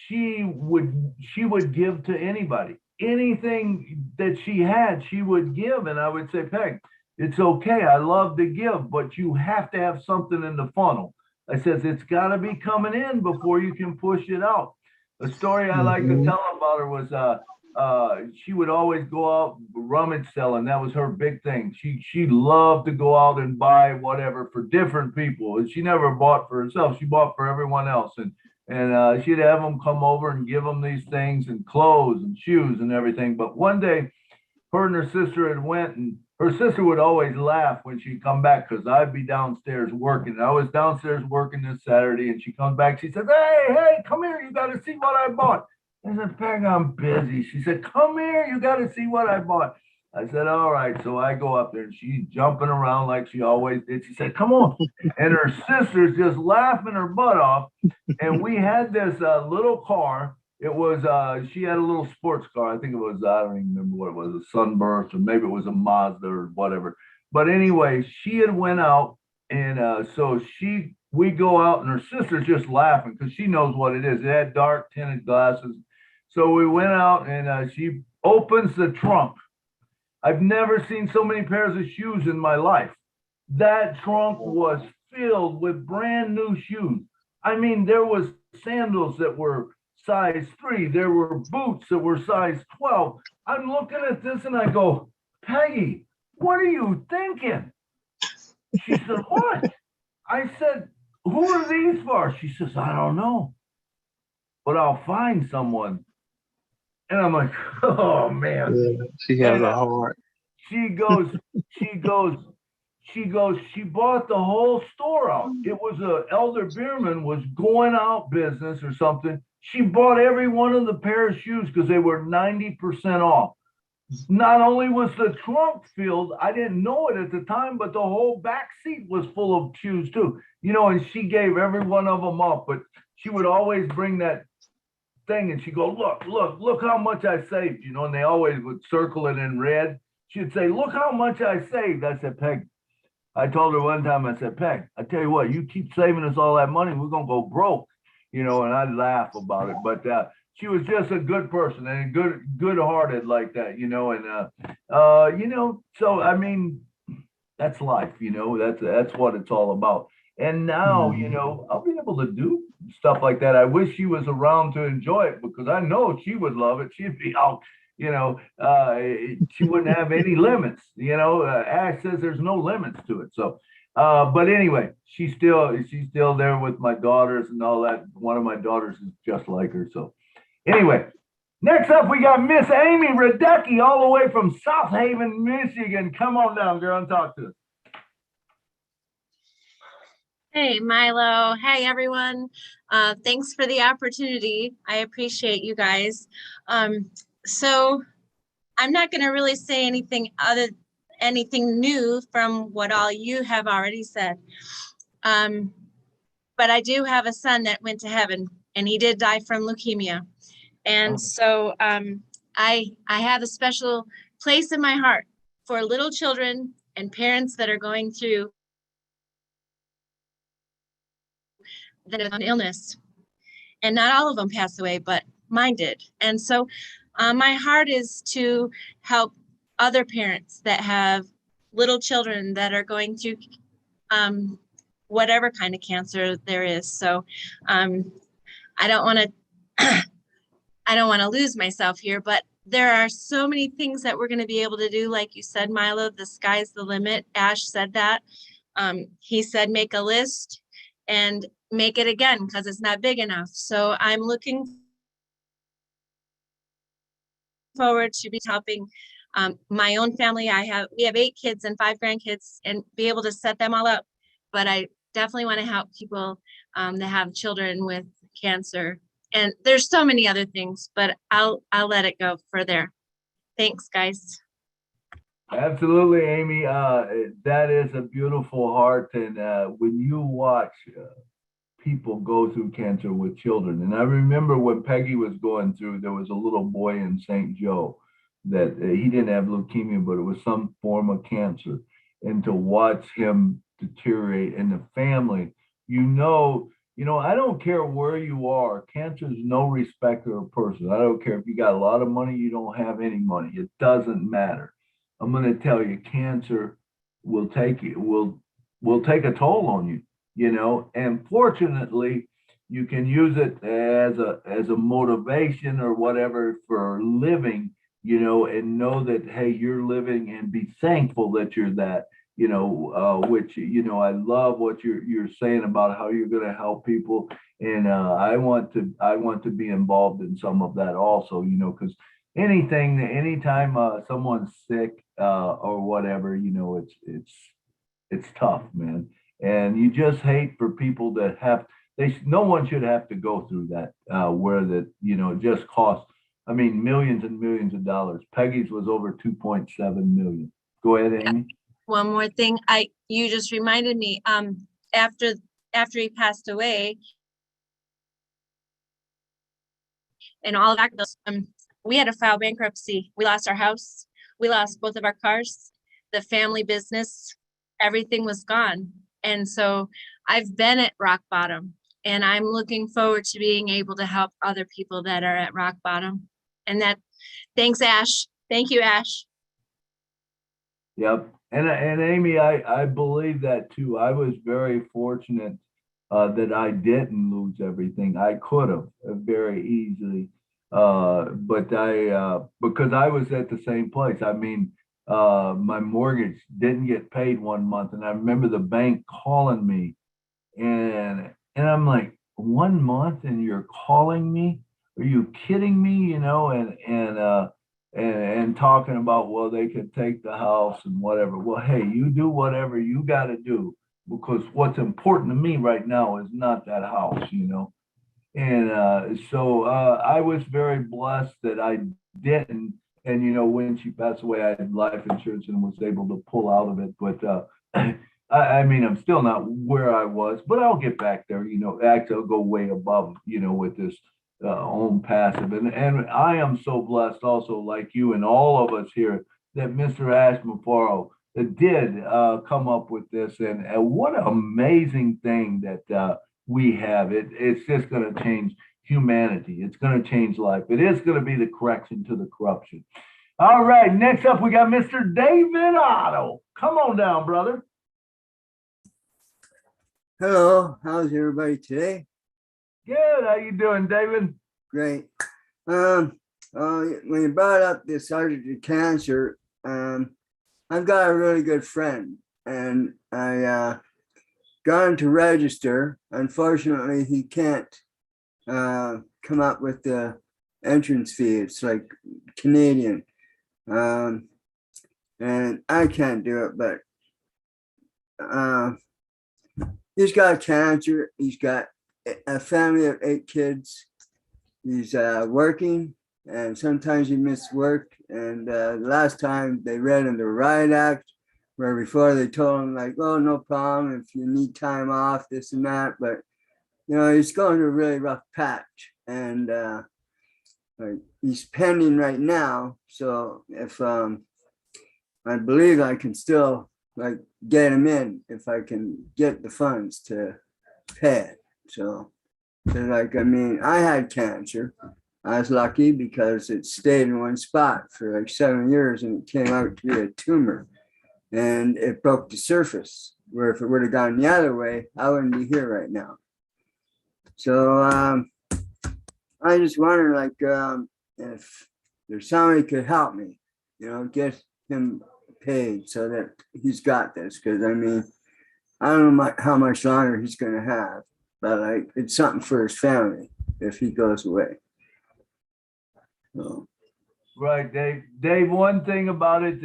she would give to anybody. Anything that she had, she would give. And I would say, Peg, it's okay. I love to give, but you have to have something in the funnel. I says, it's got to be coming in before you can push it out. The story I like to tell about her was she would always go out rummage selling. That was her big thing. She loved to go out and buy whatever for different people. And she never bought for herself. She bought for everyone else. And she'd have them come over and give them these things and clothes and shoes and everything. But one day, her and her sister had went, and her sister would always laugh when she'd come back because I'd be downstairs working. I was downstairs working this Saturday, and she comes back. She says, hey, come here. You got to see what I bought. I said, Peg, I'm busy. She said, come here. You got to see what I bought. I said, all right. So I go up there, and she's jumping around like she always did. She said, come on. And her sister's just laughing her butt off. And we had this little car. It was she had a little sports car. I think it was, I don't even remember what it was, a Sunburst, or maybe it was a Mazda or whatever. But anyway, she had went out, and so we go out, and her sister's just laughing because she knows what it is. It had dark tinted glasses. So we went out, and she opens the trunk. I've never seen so many pairs of shoes in my life. That trunk was filled with brand new shoes. I mean, there was sandals that were size 3. There were boots that were size 12. I'm looking at this and I go, Peggy, what are you thinking? She said, what? I said, who are these for? She says, I don't know, but I'll find someone. And I'm like, oh man. Yeah, she has a heart. She bought the whole store out. It was Elder Bierman was going out business or something. She bought every one of the pair of shoes because they were 90% off. Not only was the trunk filled, I didn't know it at the time, but the whole back seat was full of shoes too. You know, and she gave every one of them up, but she would always bring that thing and she'd go, look how much I saved, you know, and they always would circle it in red. She'd say, look how much I saved. I said, Peg, I told her one time, I said, Peg, I tell you what, you keep saving us all that money, we're going to go broke, you know, and I'd laugh about it. But she was just a good person and good-hearted like that, you know, and, you know, so, I mean, that's life, you know, that's what it's all about. And now, you know, I'll be able to do stuff like that. I wish she was around to enjoy it because I know she would love it. She'd be out, you know, she wouldn't have any limits, you know. Ash says there's no limits to it. So, but anyway, she's still there with my daughters and all that. One of my daughters is just like her. So anyway, next up, we got Miss Amy Radecki all the way from South Haven, Michigan. Come on down, girl, and talk to us. Hey, Milo. Hey, everyone. Thanks for the opportunity. I appreciate you guys. So I'm not going to really say anything new from what all you have already said. But I do have a son that went to heaven, and he did die from leukemia. And so I have a special place in my heart for little children and parents that are going through an illness. And not all of them pass away, but mine did. And so my heart is to help other parents that have little children that are going through whatever kind of cancer there is. So I don't want to lose myself here, but there are so many things that we're going to be able to do. Like you said, Milo, the sky's the limit. Ash said that. He said, make a list and make it again because it's not big enough. So I'm looking forward to be helping my own family. We have 8 kids and 5 grandkids and be able to set them all up. But I definitely want to help people that have children with cancer. And there's so many other things, but I'll let it go for there. Thanks, guys. Absolutely, Amy. That is a beautiful heart. And when you watch people go through cancer with children, and I remember when Peggy was going through, there was a little boy in St. Joe that he didn't have leukemia, but it was some form of cancer. And to watch him deteriorate and the family, you know, I don't care where you are. Cancer is no respecter of person. I don't care if you got a lot of money, you don't have any money. It doesn't matter. I'm going to tell you, cancer will take a toll on you, you know. And fortunately, you can use it as a motivation or whatever for living, you know, and know that, hey, you're living, and be thankful that you're that, you know, which, you know, I love what you're saying about how you're going to help people. And I want to be involved in some of that also, you know, because anytime someone's sick or whatever, you know, it's tough, man. And you just hate for people that have, no one should have to go through that, where that, you know, it just costs, I mean, millions and millions of dollars. Peggy's was over 2.7 million. Go ahead, Amy. One more thing, you just reminded me, after he passed away, and all of that, we had to file bankruptcy. We lost our house. We lost both of our cars, the family business, everything was gone. And so I've been at rock bottom, and I'm looking forward to being able to help other people that are at rock bottom. And thanks, Ash. Thank you, Ash. Yep. And Amy, I believe that too. I was very fortunate that I didn't lose everything. I could have very easily. But because I was at the same place. I mean, my mortgage didn't get paid one month, and I remember the bank calling me, and I'm like, 1 month and you're calling me? Are you kidding me? You know, and talking about, well, they could take the house and whatever. Well, hey, you do whatever you got to do, because what's important to me right now is not that house, you know. And so I was very blessed that I didn't. And, you know, when she passed away, I had life insurance and was able to pull out of it. But I mean, I'm still not where I was, but I'll get back there, you know. Actually, I'll go way above, you know, with this ONPASSIVE. And I am so blessed also, like you and all of us here, that Mr. Ash Mafaro did come up with this. And what an amazing thing that we have. It's just going to change humanity. It's going to change life. It is going to be the correction to the corruption. All right, next up we got Mr. David Otto. Come on down, brother. Hello, how's everybody today? Good. How you doing, David? Great. When you brought up the subject of cancer, I've got a really good friend, and I gone to register. Unfortunately, he can't come up with the entrance fee. It's like Canadian, and I can't do it. But he's got cancer. He's got a family of 8 kids. He's working, and sometimes he misses work. And the last time they read in the Riot Act, where before they told him like, oh, no problem if you need time off, this and that. But, you know, he's going through a really rough patch, and like he's pending right now. So if I believe I can still like get him in if I can get the funds to pay it. So like, I mean, I had cancer. I was lucky because it stayed in one spot for like 7 years, and it came out to be a tumor, and it broke the surface, where if it would have gone the other way, I wouldn't be here right now. So I just wonder, like, if there's somebody could help me, you know, get him paid so that he's got this. Because I mean, I don't know how much longer he's going to have, but like, it's something for his family if he goes away. So. Right, Dave. Dave, one thing about it,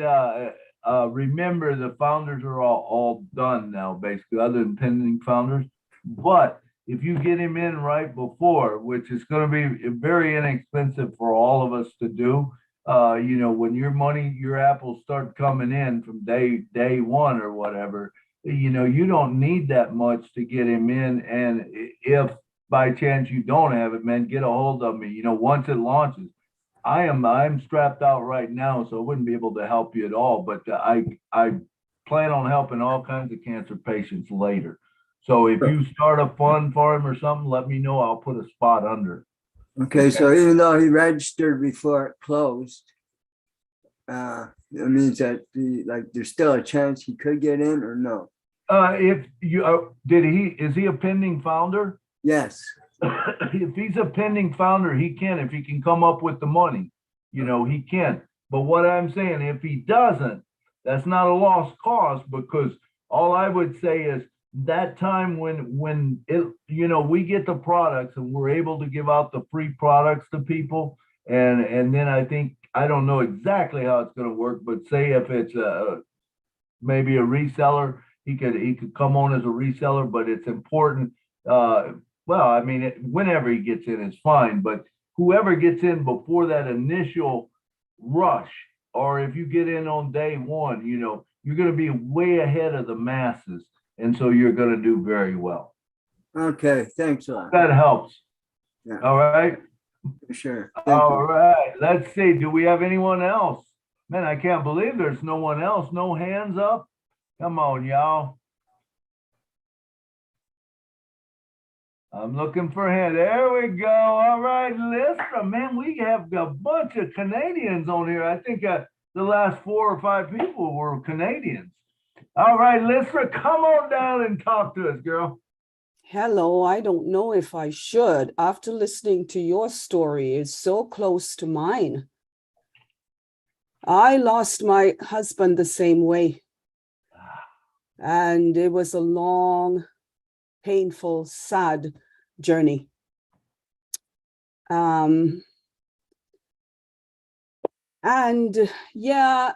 remember the founders are all done now, basically, other than pending founders. But if you get him in right before, which is going to be very inexpensive for all of us to do, you know, when your apples start coming in from day one or whatever, you know, you don't need that much to get him in. And if by chance you don't have it, man, get a hold of me. You know, once it launches, I'm strapped out right now, so I wouldn't be able to help you at all. But I plan on helping all kinds of cancer patients later. So if you start a fund for him or something, let me know. I'll put a spot under. Okay, so even though he registered before it closed, it means that there's still a chance he could get in, or no? If you is he a pending founder? Yes. if he's a pending founder, he can, if he can come up with the money, he can. But what I'm saying, if he doesn't, that's not a lost cause, because all I would say is that time when it, we get the products and we're able to give out the free products to people. And then I don't know exactly how it's going to work, but say if it's maybe a reseller, he could come on as a reseller, but it's important. Well, I mean, whenever he gets in is fine, but whoever gets in before that initial rush, or if you get in on day one, you're going to be way ahead of the masses. And so you're going to do very well. Okay, thanks a lot. That helps. Yeah. All right. For sure. All right. Let's see. Do we have anyone else? Man, I can't believe there's no one else. No hands up. Come on, y'all. I'm looking for hand. There we go. All right, Listra. Man, we have a bunch of Canadians on here. I think the last 4 or 5 people were Canadians. All right, Listra, come on down and talk to us, girl. Hello, I don't know if I should. After listening to your story, it's so close to mine. I lost my husband the same way. And it was a long, painful, sad journey. And yeah,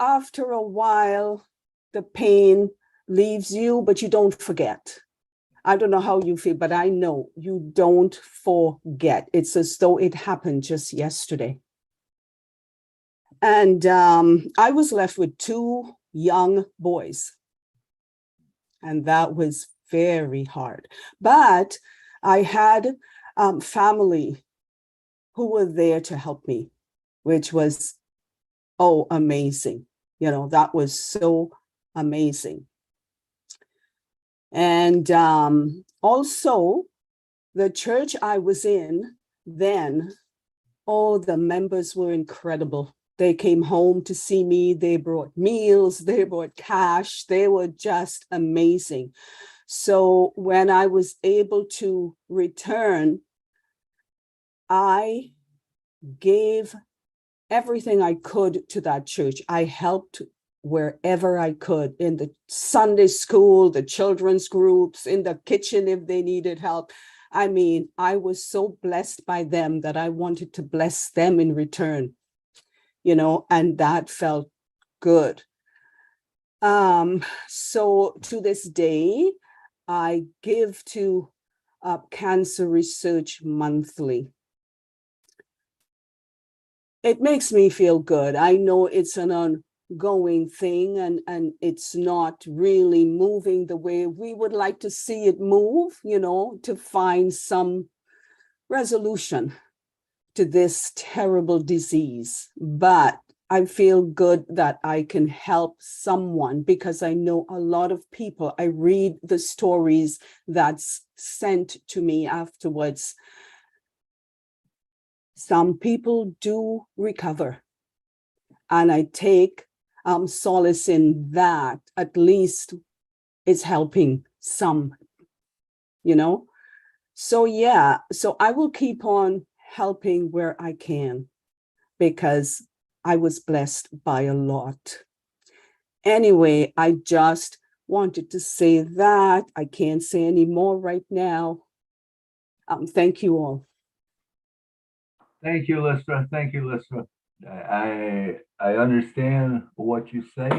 after a while, the pain leaves you, but you don't forget. I don't know how you feel, but I know you don't forget. It's as though it happened just yesterday. And I was left with 2 young boys. And that was very hard. But I had family who were there to help me, which was, amazing. That was so amazing. And also, the church I was in then, the members were incredible. They came home to see me. They brought meals. They brought cash. They were just amazing. So when I was able to return, I gave everything I could to that church. I helped wherever I could, in the Sunday school, the children's groups, in the kitchen if they needed help. I mean, I was so blessed by them that I wanted to bless them in return, and that felt good. So to this day, I give to Cancer Research monthly. It makes me feel good. I know it's an ongoing thing, and it's not really moving the way we would like to see it move, to find some resolution to this terrible disease. But I feel good that I can help someone, because I know a lot of people, I read the stories that's sent to me afterwards. Some people do recover, and I take solace in that. At least it's helping some, So yeah, so I will keep on helping where I can, because I was blessed by a lot. Anyway, I just wanted to say that. I can't say any more right now. Thank you all. Thank you, Listra. Thank you, Listra. I understand what you say,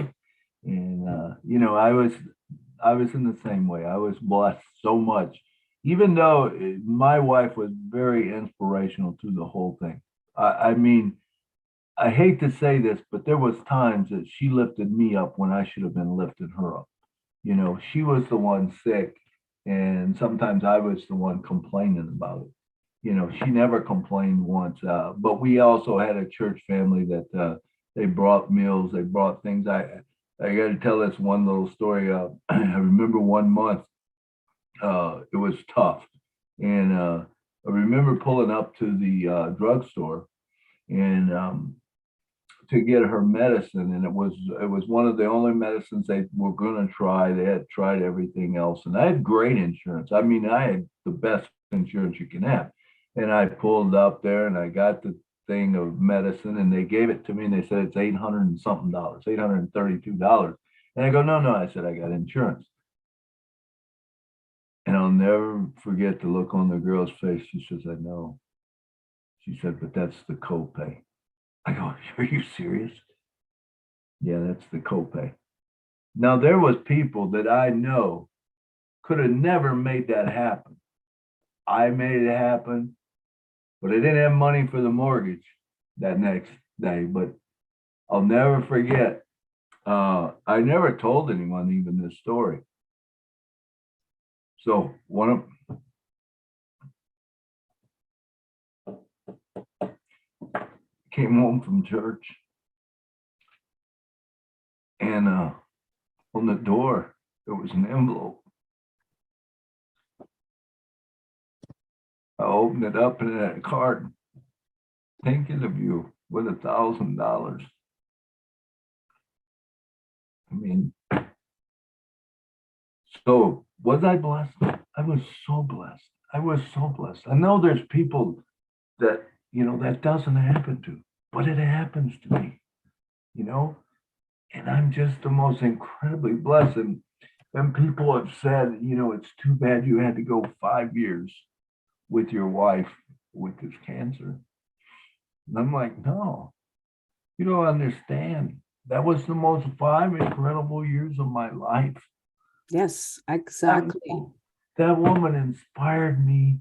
and I was in the same way. I was blessed so much, even though my wife was very inspirational to the whole thing. I mean, I hate to say this, but there was times that she lifted me up when I should have been lifting her up. She was the one sick, and sometimes I was the one complaining about it. She never complained once. But we also had a church family that they brought meals, they brought things. I got to tell this one little story. I remember one month, it was tough. And I remember pulling up to the drugstore, and to get her medicine, and it was one of the only medicines they were going to try. They had tried everything else, and I had great insurance. I mean, I had the best insurance you can have. And I pulled up there and I got the thing of medicine, and they gave it to me, and they said it's $800 and something, $832. And I go, no, I said, I got insurance. And I'll never forget the look on the girl's face. She says, I know. She said, but that's the copay. I go, are you serious? Yeah, that's the copay. Now, there was people that I know could have never made that happen. I made it happen, but I didn't have money for the mortgage that next day. But I'll never forget. I never told anyone even this story. So came home from church, and on the door there was an envelope. I opened it up and it had a card. Thinking of you with $1,000. I mean, so was I blessed? I was so blessed. I was so blessed. I know there's people that, that doesn't happen to, but it happens to me, and I'm just the most incredibly blessed. And people have said, it's too bad you had to go 5 years with your wife with this cancer. And I'm like, no, you don't understand. That was the most 5 incredible years of my life. Yes, exactly. That woman inspired me,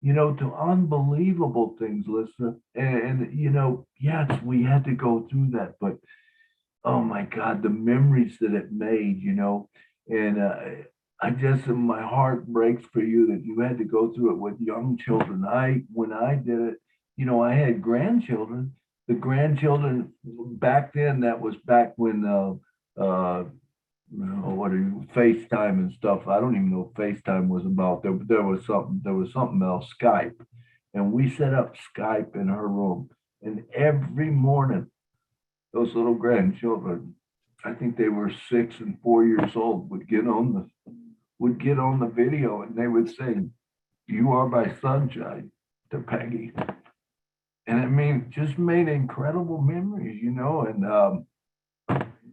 to unbelievable things, Lisa. And yes, we had to go through that, but oh my God, the memories that it made, and I just, my heart breaks for you that you had to go through it with young children. When I did it, I had grandchildren. The grandchildren back then, that was back when FaceTime and stuff. I don't even know what FaceTime was about. There was something else, Skype. And we set up Skype in her room. And every morning, those little grandchildren, I think they were 6 and 4 years old, would get on the video, and they would sing, "You Are My Sunshine" to Peggy. And I mean, just made incredible memories, and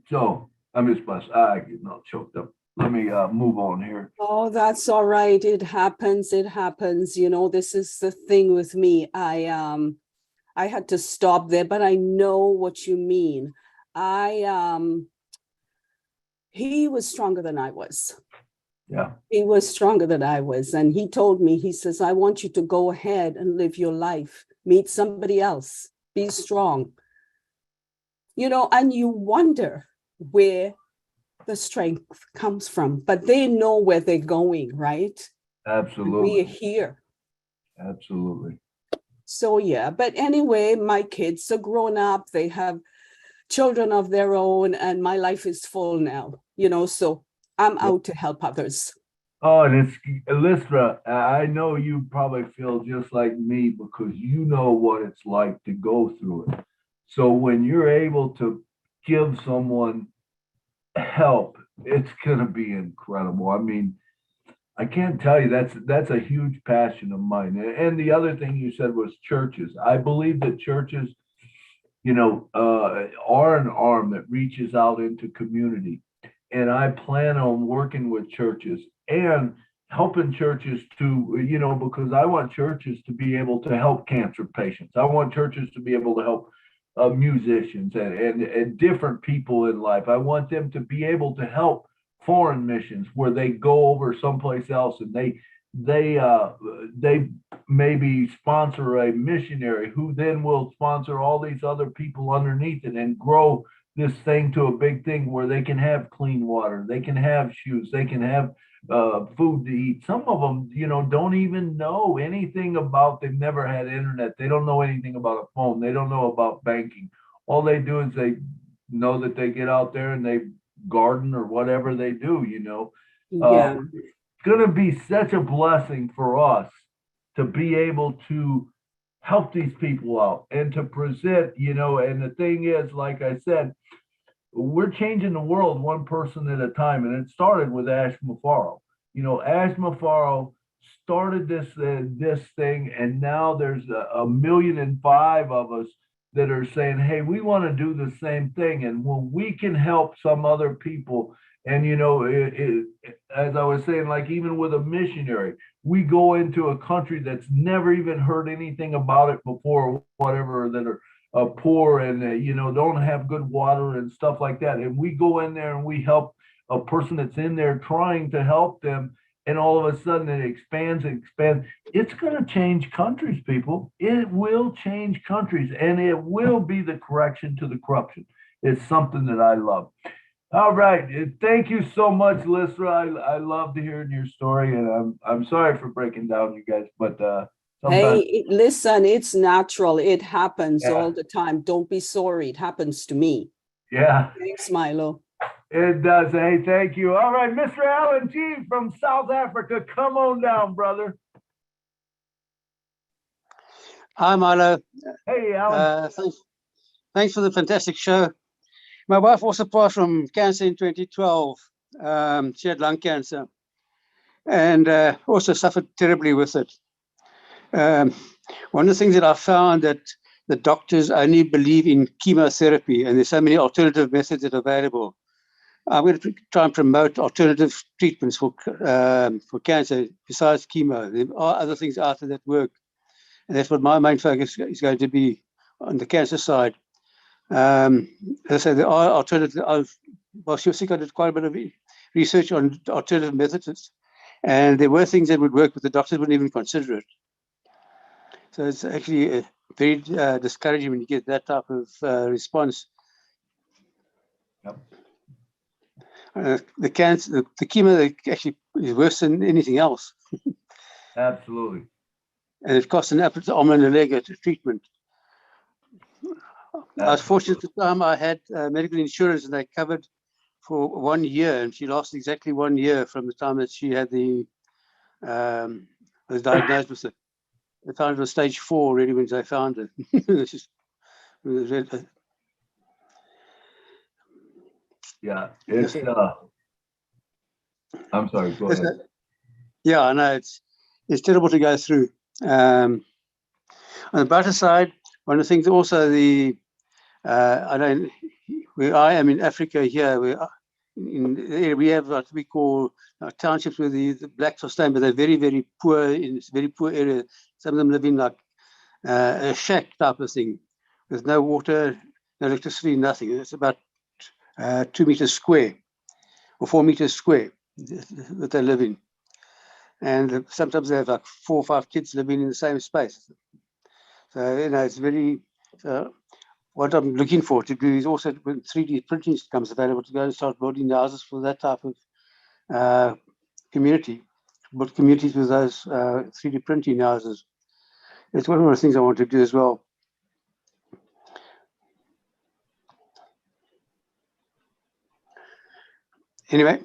so I'm just blessed. I get all choked up. Let me move on here. Oh, that's all right. It happens. This is the thing with me. I had to stop there, but I know what you mean. He was stronger than I was. Yeah. He was stronger than I was. And he told me, he says, I want you to go ahead and live your life, meet somebody else, be strong. And you wonder where the strength comes from, but they know where they're going, right? Absolutely. We are here. Absolutely. So yeah, but anyway, my kids are grown up. They have children of their own, and my life is full now, so I'm out to help others. Oh, and it's, Elisra, I know you probably feel just like me because you know what it's like to go through it. So when you're able to give someone help, it's going to be incredible. I mean, I can't tell you, that's a huge passion of mine. And the other thing you said was churches. I believe that churches, are an arm that reaches out into community. And I plan on working with churches and helping churches to, because I want churches to be able to help cancer patients. I want churches to be able to help musicians and different people in life. I want them to be able to help foreign missions where they go over someplace else and they maybe sponsor a missionary who then will sponsor all these other people underneath it and grow this thing to a big thing where they can have clean water, they can have shoes, they can have food to eat. Some of them, don't even know anything about, they've never had internet. They don't know anything about a phone. They don't know about banking. All they do is they know that they get out there and they garden or whatever they do, Yeah. It's going to be such a blessing for us to be able to help these people out and to present, you know, and the thing is, like I said, we're changing the world one person at a time. And it started with Ash Mafaro. You know, Ash Mafaro started this thing, and now there's a 1,000,005 of us that are saying, hey, we want to do the same thing. And when we can help some other people, and you know, as I was saying, like even with a missionary, we go into a country that's never even heard anything about it before, or whatever, that are poor and you know, don't have good water and stuff like that. And we go in there and we help a person that's in there trying to help them, and all of a sudden it expands and expands. It's going to change countries, people. It will change countries, and it will be the correction to the corruption. It's something that I love. All right, thank you so much, Lysra. I loved hearing your story, and I'm sorry for breaking down, you guys, but sometimes. Hey, listen, it's natural. It happens Yeah. all the time. Don't be sorry. It happens to me. Yeah. Thanks, Milo. It does. Hey, thank you. All right, Mr. Alan G from South Africa, come on down, brother. Hi, Milo. Hey, Alan. Thanks for the fantastic show. My wife also passed from cancer in 2012. She had lung cancer and also suffered terribly with it. One of the things that I found that the doctors only believe in chemotherapy, and there's so many alternative methods that are available. I'm going to try and promote alternative treatments for cancer besides chemo. There are other things out there that work, and that's what my main focus is going to be on the cancer side. As I say, there are alternative. Well, Shivsika did quite a bit of research on alternative methods, and there were things that would work, but the doctors wouldn't even consider it. So it's actually very discouraging when you get that type of response. Yep. The cancer, the chemo actually is worse than anything else. Absolutely. And it costs an arm and a leg at treatment. I was fortunate at the time I had medical insurance, and they covered for 1 year, and she lasted exactly 1 year from the time that she had was diagnosed with it. They found it was stage 4 already when they found it. Yeah, it's I'm sorry, go ahead. Yeah, I know it's terrible to go through. On the brighter side, one of the things also where I am in Africa here, we have what we call townships where the blacks are staying, but they're very, very poor in this very poor area. Some of them live in like a shack type of thing with no water, no electricity, nothing. It's about 2 meters square or 4 meters square that they live in. And sometimes they have like 4 or 5 kids living in the same space. So, you know, it's very, what I'm looking for to do is also when 3D printing becomes available to go and start building houses for that type of community, build communities with those 3D printing houses. It's one of the things I want to do as well. Anyway.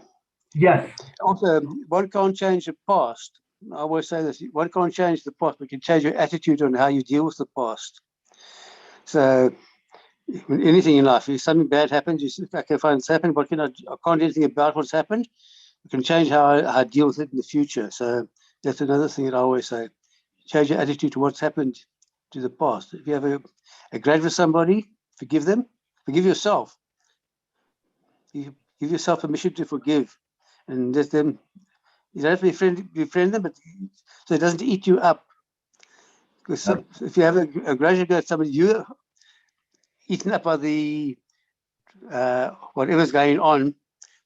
Yes. Also, one can't change the past. I always say this, one can't change the past, but you can change your attitude on how you deal with the past. So when anything in life, if something bad happens, you say, okay, fine, it's happened, but I can't do anything about what's happened. You can change how I deal with it in the future. So that's another thing that I always say. Change your attitude to what's happened to the past. If you have a grudge with somebody, forgive them, forgive yourself. You give yourself permission to forgive, and let them. You don't have to befriend them, but so it doesn't eat you up. Because if you have a grudge against somebody, you're eaten up by the whatever's going on,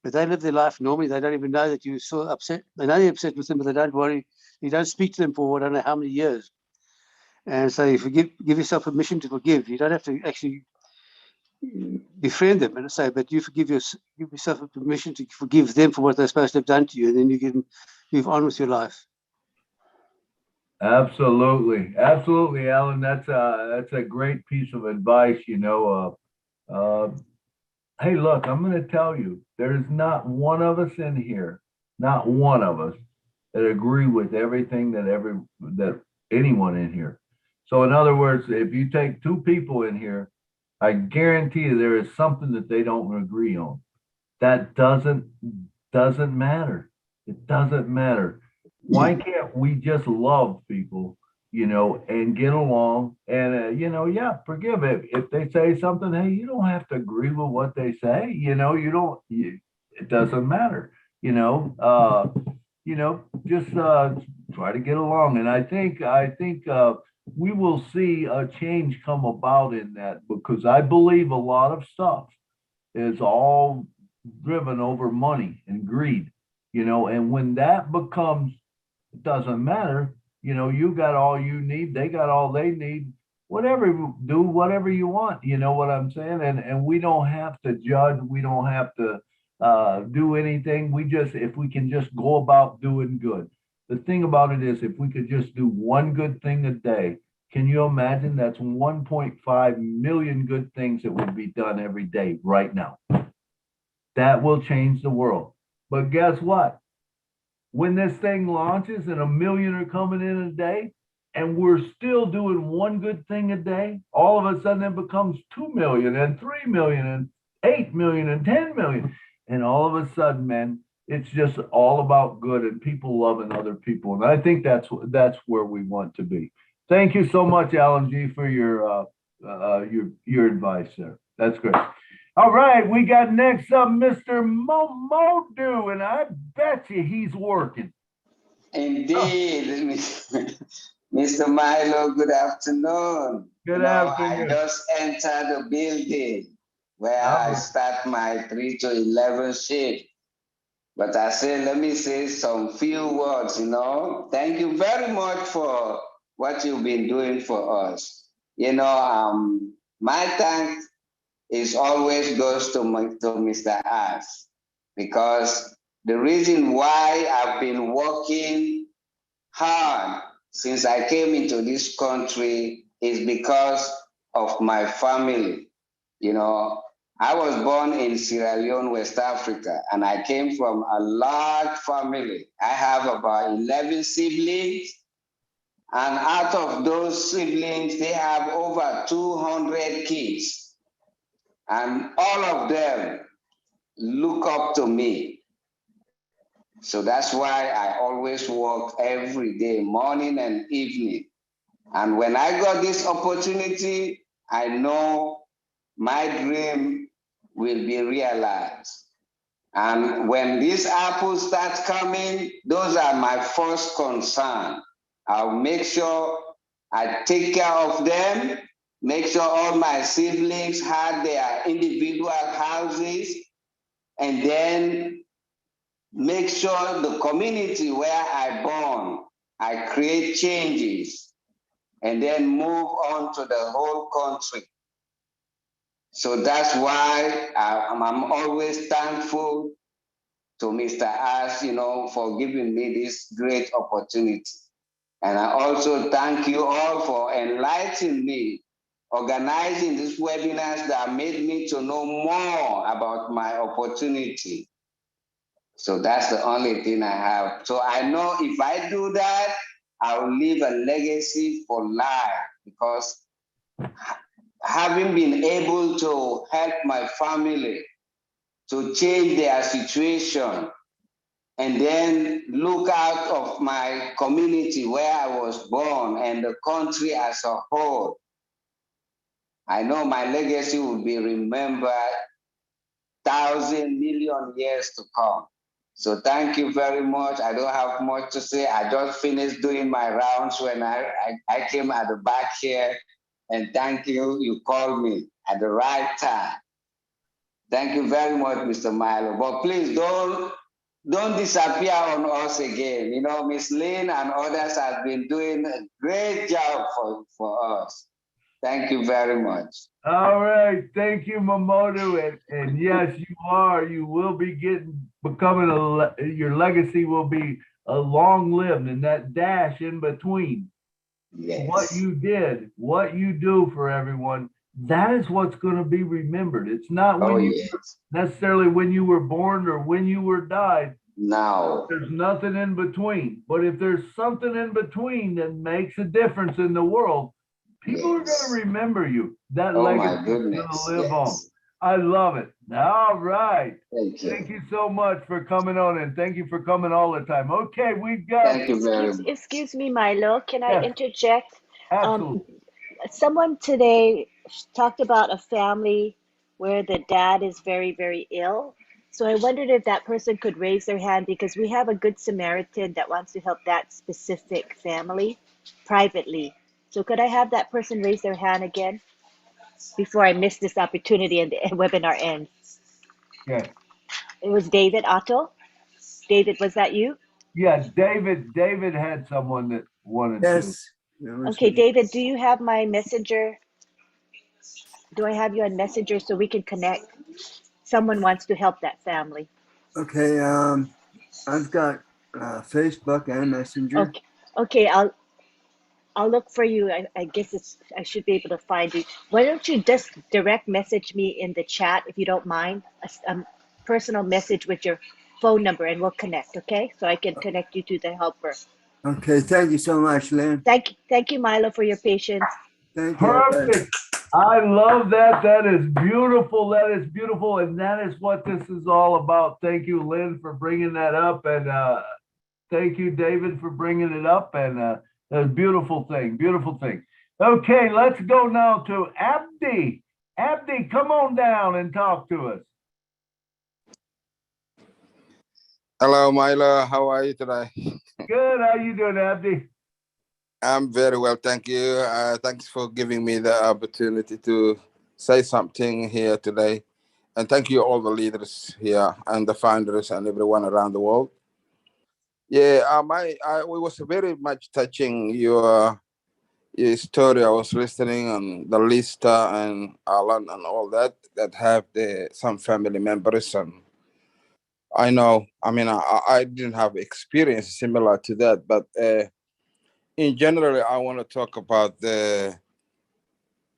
but they live their life normally. They don't even know that you're so upset. They know you're upset with them, but they don't worry. You don't speak to them for I don't know how many years. And so you give yourself permission to forgive. You don't have to actually befriend them and say, but you give yourself permission to forgive them for what they're supposed to have done to you, and then you can move on with your life. Absolutely, absolutely, Alan. That's a great piece of advice. You know, hey, look, I'm going to tell you, there's not one of us in here, not one of us, that agree with everything that anyone in here. So in other words, if you take two people in here, I guarantee you there is something that they don't agree on. That doesn't matter. It doesn't matter. Why can't we just love people, and get along and, yeah, forgive it. If they say something, hey, you don't have to agree with what they say. It doesn't matter, just try to get along. And I think we will see a change come about in that, because I believe a lot of stuff is all driven over money and greed, and when that becomes, it doesn't matter, you got all you need, they got all they need, whatever, do whatever you want, you know what I'm saying? And we don't have to judge, we don't have to do anything. If we can just go about doing good. The thing about it is, if we could just do one good thing a day, can you imagine? That's 1.5 million good things that would be done every day right now. That will change the world. But guess what? When this thing launches and 1 million are coming in a day, and we're still doing one good thing a day, all of a sudden it becomes 2 million and 3 million and 8 million and 10 million. And all of a sudden, man, it's just all about good and people loving other people. And I think that's where we want to be. Thank you so much, Alan G, for your advice there. That's great. All right, we got next up Mr. Momodu, and I bet you he's working. Indeed, Mr. Milo, good afternoon. Good afternoon. I just entered the building where I start my 3 to 11 shift. But I say, let me say some few words, Thank you very much for what you've been doing for us. My thanks is always goes to Mr. As, because the reason why I've been working hard since I came into this country is because of my family. I was born in Sierra Leone, West Africa, and I came from a large family. I have about 11 siblings, and out of those siblings, they have over 200 kids. And all of them look up to me. So that's why I always work every day, morning and evening. And when I got this opportunity, I know my dream will be realized. And when these apples start coming, those are my first concern. I'll make sure I take care of them, make sure all my siblings had their individual houses, and then make sure the community where I born, I create changes, and then move on to the whole country. So that's why I'm always thankful to Mr. Ash, for giving me this great opportunity. And I also thank you all for enlightening me, organizing these webinars that made me to know more about my opportunity. So that's the only thing I have. So I know if I do that, I'll leave a legacy for life, because having been able to help my family to change their situation and then look out of my community where I was born and the country as a whole, I know my legacy will be remembered 1,000 million years to come. So thank you very much. I don't have much to say. I just finished doing my rounds when I came at the back here, and thank you. You called me at the right time. Thank you very much, Mr. Milo. But please don't disappear on us again. Miss Lynn and others have been doing a great job for us. Thank you very much. All right. Thank you, Momodu. And yes, you are. You will be your legacy will be a long-lived, and that dash in between. Yes. What you did, what you do for everyone, that is what's going to be remembered. It's not necessarily when you were born or when you were died. No. There's nothing in between. But if there's something in between that makes a difference in the world, People are going to remember you. That Oh legacy my is going to goodness. live on. Yes. I love it. All right. Thank you. Thank you so much for coming on, and thank you for coming all the time. Okay, we've got. Thank you very much. Excuse me, Milo. Can I Yes, interject? absolutely. Someone today talked about a family where the dad is very, very ill. So I wondered if that person could raise their hand because we have a good Samaritan that wants to help that specific family privately. So could I have that person raise their hand again before I miss this opportunity and the webinar ends? Okay. It was David Otto. David, was that you? Yeah, David had someone that wanted to. Yes. that was Okay, me. David, do you have my messenger? Do I have you on messenger so we can connect? Someone wants to help that family. Okay. I've got Facebook and Messenger. Okay, okay, I'll look for you. I guess I should be able to find you. Why don't you just direct message me in the chat if you don't mind, a personal message with your phone number, and we'll connect. Okay, so I can connect you to the helper. Okay. Thank you so much, Lynn. Thank you, Milo, for your patience. Thank you. Perfect. I love that. That is beautiful. That is beautiful. And that is what this is all about. Thank you, Lynn, for bringing that up. And thank you, David, for bringing it up. And that's a beautiful thing. Beautiful thing. Okay, let's go now to Abdi. Abdi, come on down and talk to us. Hello, Milo. How are you today? Good. How you doing, Abdi? I'm very well, thank you. Thanks for giving me the opportunity to say something here today. And thank you all the leaders here and the founders and everyone around the world. Yeah, we was very much touching your story. I was listening on the Lista and Alan and all that have some family members, and I know. I mean, I didn't have experience similar to that, but in general, I want to talk about the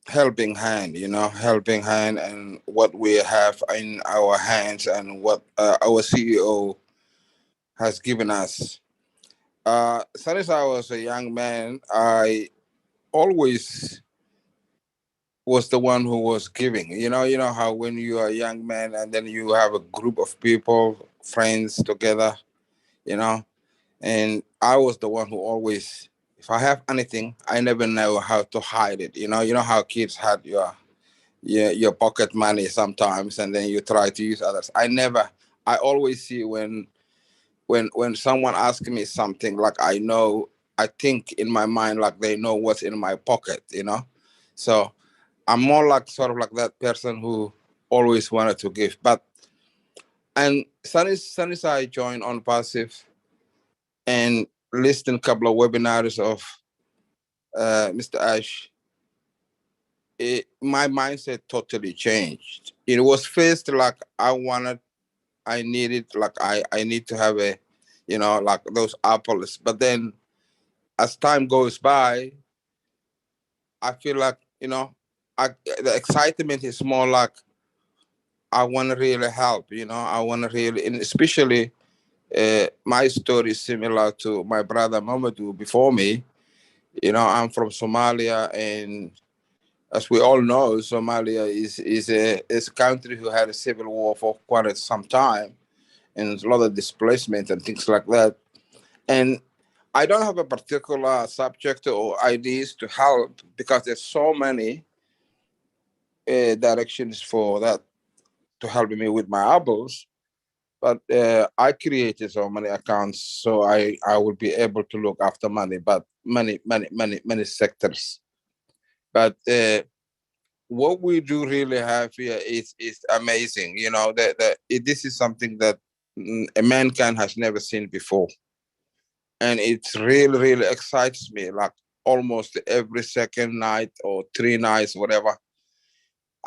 helping hand. Helping hand and what we have in our hands and what our CEO has given us. Since I was a young man, I always was the one who was giving. You know how when you are a young man and then you have a group of people, friends together, you know, and I was the one who always, if I have anything, I never know how to hide it. You know how kids had your pocket money sometimes, and then you try to use others. I always see when someone asks me something, like I think in my mind like they know what's in my pocket. So I'm more like sort of like that person who always wanted to give. And since I joined ONPASSIVE and listened a couple of webinars of Mr. Ash, my mindset totally changed. It was first like I needed, like I need to have like those apples. But then as time goes by, I feel like, the excitement is more like I want to really help, I want to really, and especially my story is similar to my brother Mamadou before me. I'm from Somalia, and as we all know, Somalia is a country who had a civil war for quite some time, and a lot of displacement and things like that. And I don't have a particular subject or ideas to help because there's so many directions for that to help me with my apples. But I created so many accounts so I would be able to look after money, but many sectors. But what we do really have here is amazing. This is something that a mankind has never seen before, and it really excites me. Like almost every second night or 3 nights, whatever,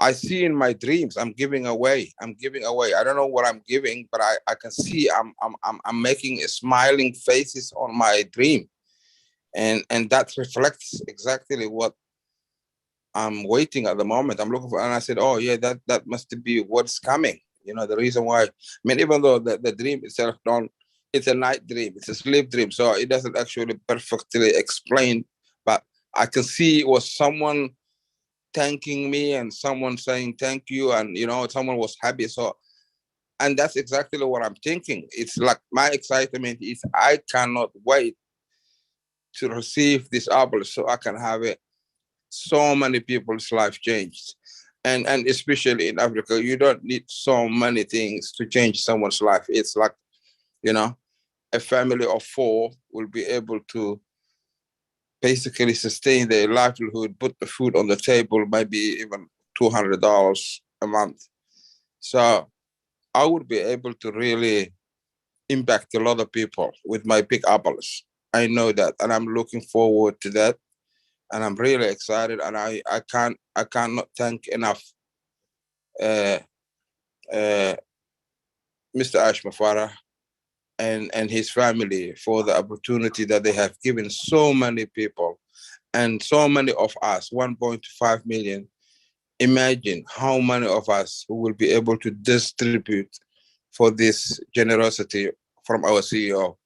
I see in my dreams I'm giving away. I don't know what I'm giving, but I can see I'm making smiling faces on my dream, and that reflects exactly what I'm waiting at the moment. I'm looking for, and I said, oh yeah, that must be what's coming. The reason why. I mean, even though the dream itself it's a night dream, it's a sleep dream, so it doesn't actually perfectly explain. But I can see it was someone thanking me and someone saying thank you, and someone was happy. So, and that's exactly what I'm thinking. It's like my excitement is I cannot wait to receive this apple so I can have it. So many people's life changed. And especially in Africa, you don't need so many things to change someone's life. It's like, a family of 4 will be able to basically sustain their livelihood, put the food on the table, maybe even $200 a month. So I would be able to really impact a lot of people with my big apples. I know that, and I'm looking forward to that. And I'm really excited, and I cannot thank enough Mr. Ash Mafara and his family for the opportunity that they have given so many people and so many of us, 1.5 million. Imagine how many of us who will be able to distribute for this generosity from our CEO.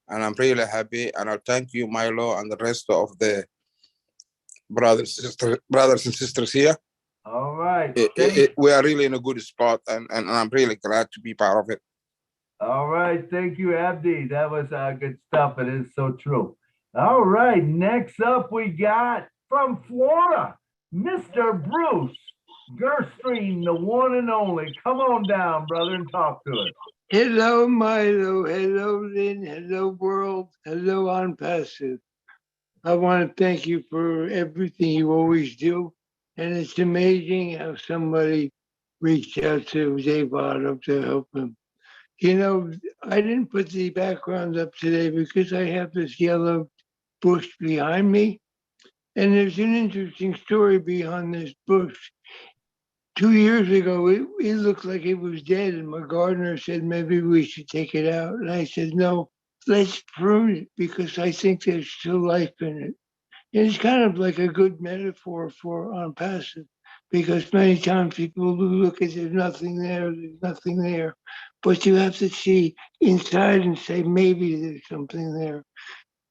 And I'm really happy, and I'll thank you, Milo, and the rest of the brothers and sisters here. All right. We are really in a good spot, and I'm really glad to be part of it. All right. Thank you, Abdi. That was good stuff. It is so true. All right. Next up, we got from Florida, Mr. Bruce Gerstream, the one and only. Come on down, brother, and talk to us. Hello, Milo. Hello, Lynn. Hello, world. Hello, ONPASSIVE. I want to thank you for everything you always do. And it's amazing how somebody reached out to Dave Otto to help him. I didn't put the background up today because I have this yellow bush behind me. And there's an interesting story behind this bush. 2 years ago, it looked like it was dead, and my gardener said maybe we should take it out. And I said, no, let's prune it because I think there's still life in it. And it's kind of like a good metaphor for ONPASSIVE, because many times people look at there's nothing there, but you have to see inside and say maybe there's something there.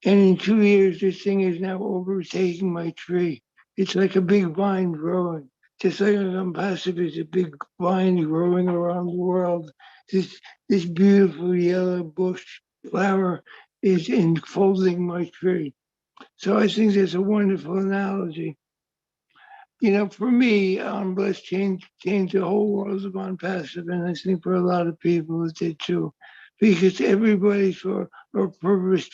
And in 2 years, this thing is now overtaking my tree. It's like a big vine growing. Just like ONPASSIVE is a big vine growing around the world. This beautiful yellow bush flower is enfolding my tree. So I think that's a wonderful analogy. For me, Bliss changed the whole world of ONPASSIVE, and I think for a lot of people it did too, because everybody saw a purpose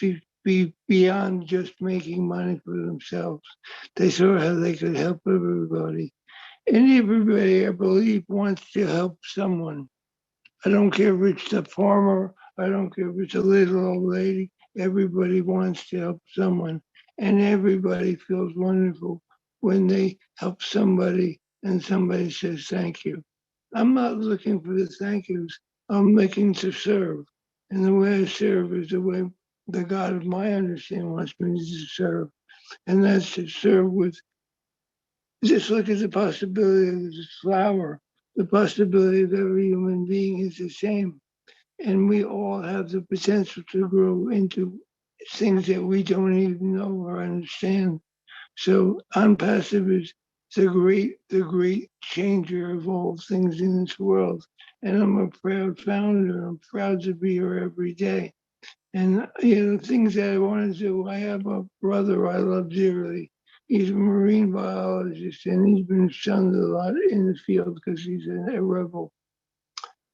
be beyond just making money for themselves. They saw how they could help everybody. And everybody, I believe, wants to help someone. I don't care if it's the farmer, I don't care if it's a little old lady, everybody wants to help someone. And everybody feels wonderful when they help somebody and somebody says thank you. I'm not looking for the thank yous, I'm looking to serve. And the way I serve is the way the God of my understanding wants me to serve. And that's to serve with, just look at the possibility of this flower. The possibility of every human being is the same. And we all have the potential to grow into things that we don't even know or understand. So ONPASSIVE is the great changer of all things in this world. And I'm a proud founder. I'm proud to be here every day. And things that I want to do. I have a brother I love dearly. He's a marine biologist, and he's been shunned a lot in the field because he's a rebel.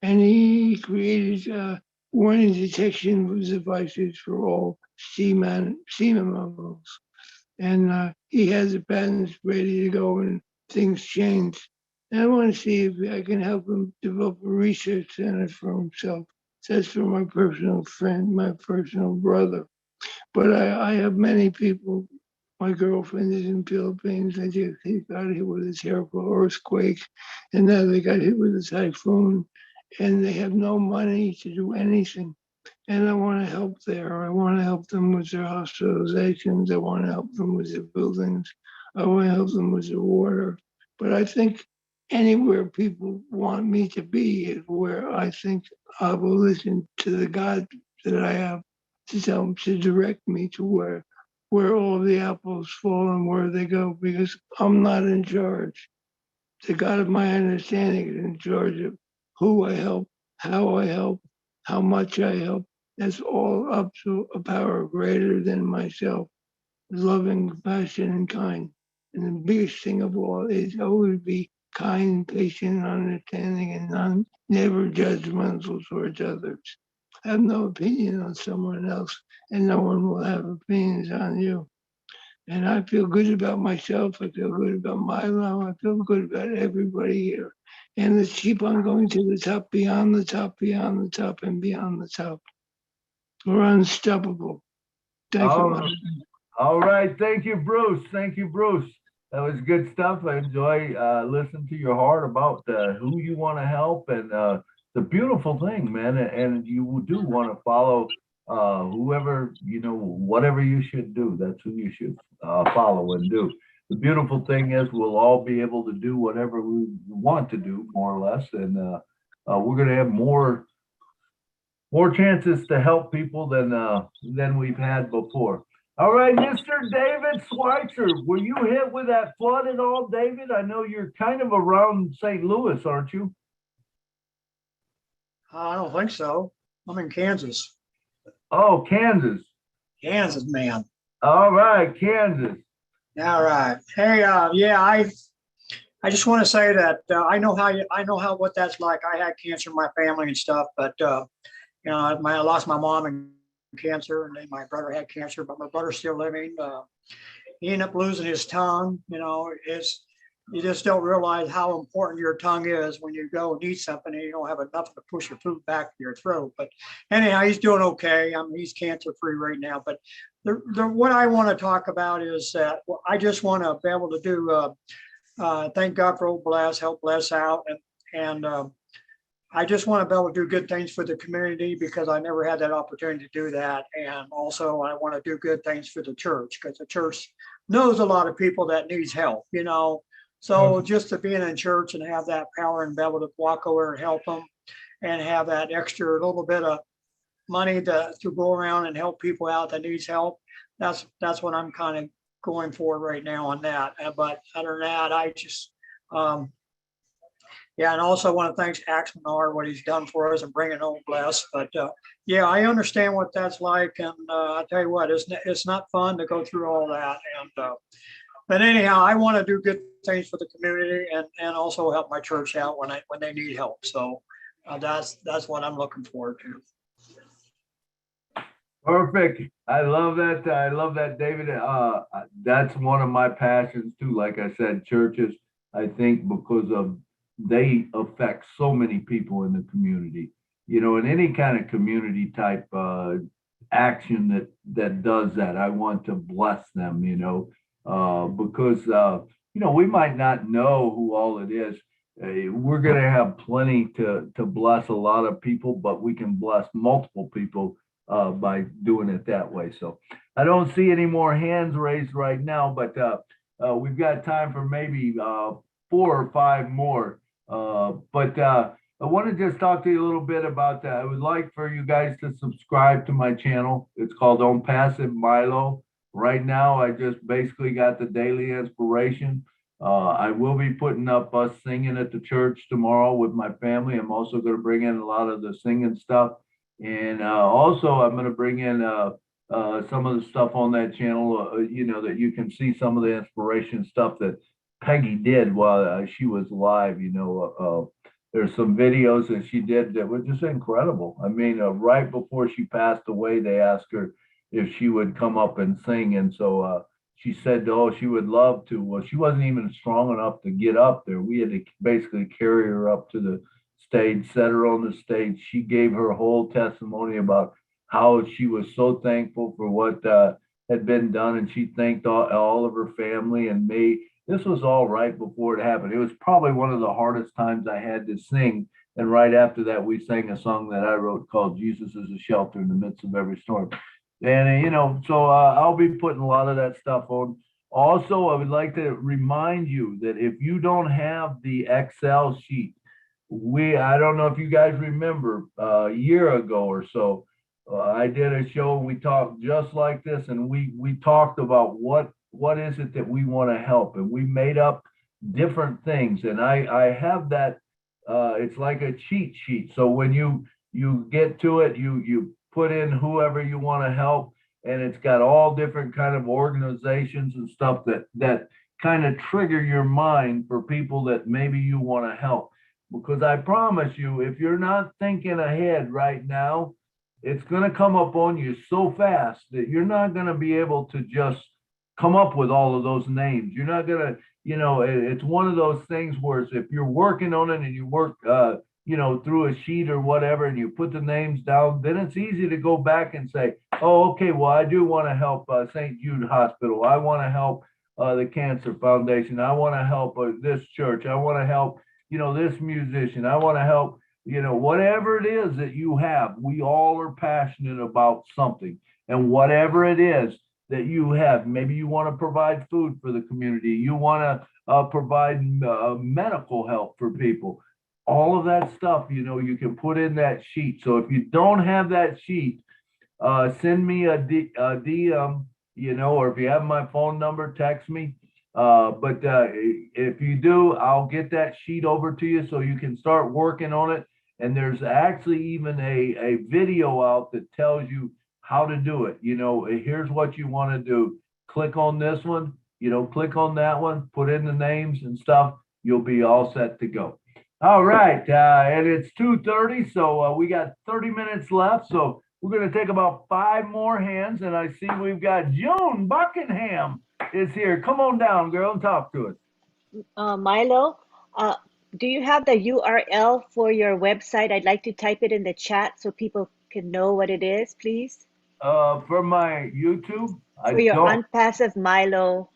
And he created warning detection devices for all sea mammals. And he has the patents ready to go, and things change. And I want to see if I can help him develop a research center for himself. That's for my personal friend, my personal brother. But I have many people. My girlfriend is in the Philippines. He got hit with a terrible earthquake, and now they got hit with a typhoon, and they have no money to do anything. And I want to help there. I want to help them with their hospitalizations. I want to help them with their buildings. I want to help them with their water. But I think anywhere people want me to be is where I think I will listen to the God that I have to tell them to direct me to where where all the apples fall and where they go, because I'm not in charge. The God of my understanding is in charge of who I help, how much I help. That's all up to a power greater than myself, loving, compassion, and kind. And the biggest thing of all is always be kind, patient, understanding, and never judgmental towards others. Have no opinion on someone else, and no one will have opinions on you. And I feel good about myself. I feel good about Milo. I feel good about everybody here. And let's keep on going to the top, beyond the top, beyond the top, and beyond the top. We're unstoppable. Thank you. Oh, all right. Thank you, Bruce. Thank you, Bruce. That was good stuff. I enjoy listening to your heart about who you want to help, and the beautiful thing, man. And you do want to follow whoever, whatever you should do. That's who you should follow and do. The beautiful thing is we'll all be able to do whatever we want to do, more or less, and we're going to have more chances to help people than we've had before. All right, Mr. David Schweitzer, were you hit with that flood at all, David? I know you're kind of around St. Louis, aren't you? I don't think so. I'm in Kansas. Oh, Kansas. Kansas, man. All right, Kansas. All right. Hey, yeah, I just want to say that I know how what that's like. I had cancer in my family and stuff, but I lost my mom in cancer, and then my brother had cancer, but my brother's still living. He ended up losing his tongue. You just don't realize how important your tongue is when you go and eat something and you don't have enough to push your food back to your throat. But anyhow, he's doing okay. I mean, he's cancer free right now. But what I want to talk about is that I just want to be able to do thank God for old Bless, help Bless out, and I just want to be able to do good things for the community because I never had that opportunity to do that. And also I want to do good things for the church because the church knows a lot of people that needs help, So just to be in church and have that power and be able to walk over and help them and have that extra little bit of money to go around and help people out that needs help. That's what I'm kind of going for right now on that. But other than that, I just, yeah, and also want to thank Axmanar, what he's done for us and bringing old Bless. But yeah, I understand what that's like, and I tell you what, it's not fun to go through all that. And but anyhow, I want to do good things for the community and also help my church out when they need help. So that's what I'm looking forward to. Perfect. I love that. I love that, David. That's one of my passions too. Like I said, churches, I think because of they affect so many people in the community, in any kind of community type action that does that. I want to bless them, because, we might not know who all it is. We're going to have plenty to bless a lot of people, but we can bless multiple people by doing it that way. So I don't see any more hands raised right now, but we've got time for maybe 4 or 5 more. But I want to just talk to you a little bit about that. I would like for you guys to subscribe to my channel. It's called ONPASSIVE MILO. Right now, I just basically got the daily inspiration. I will be putting up us singing at the church tomorrow with my family. I'm also going to bring in a lot of the singing stuff. And also, I'm going to bring in some of the stuff on that channel, that you can see some of the inspiration stuff that Peggy did while she was alive. There's some videos that she did that were just incredible. I mean, right before she passed away, they asked her if she would come up and sing. And so she said, oh, she would love to. Well, she wasn't even strong enough to get up there. We had to basically carry her up to the stage, set her on the stage. She gave her whole testimony about how she was so thankful for what had been done. And she thanked all of her family and me. This was all right before it happened. It was probably one of the hardest times I had to sing. And right after that, we sang a song that I wrote called Jesus is a Shelter in the Midst of Every Storm. And, so I'll be putting a lot of that stuff on. Also, I would like to remind you that if you don't have the Excel sheet, I don't know if you guys remember a year ago or so, I did a show, we talked just like this, and we talked about what is it that we want to help, and we made up different things. And I have that, it's like a cheat sheet. So when you get to it, you put in whoever you want to help, and it's got all different kind of organizations and stuff that kind of trigger your mind for people that maybe you want to help. Because I promise you, if you're not thinking ahead right now, it's going to come up on you so fast that you're not going to be able to just come up with all of those names. You're not going to, it's one of those things where if you're working on it and you work, through a sheet or whatever, and you put the names down, then it's easy to go back and say, oh, okay, well, I do want to help St. Jude Hospital. I want to help the Cancer Foundation. I want to help this church. I want to help, this musician. I want to help, whatever it is that you have. We all are passionate about something. And whatever it is that you have, maybe you want to provide food for the community. You want to provide medical help for people. All of that stuff, you can put in that sheet. So if you don't have that sheet, send me a DM, or if you have my phone number, text me. But if you do, I'll get that sheet over to you so you can start working on it. And there's actually even a video out that tells you how to do it. Here's what you want to do. Click on this one, click on that one, put in the names and stuff. You'll be all set to go. All right, and it's 2:30, so we got 30 minutes left. So we're going to take about 5 more hands, and I see we've got June Buckingham is here. Come on down, girl, and talk to us. Milo, do you have the URL for your website? I'd like to type it in the chat so people can know what it is, please. For my YouTube, for your ONPASSIVE MILO,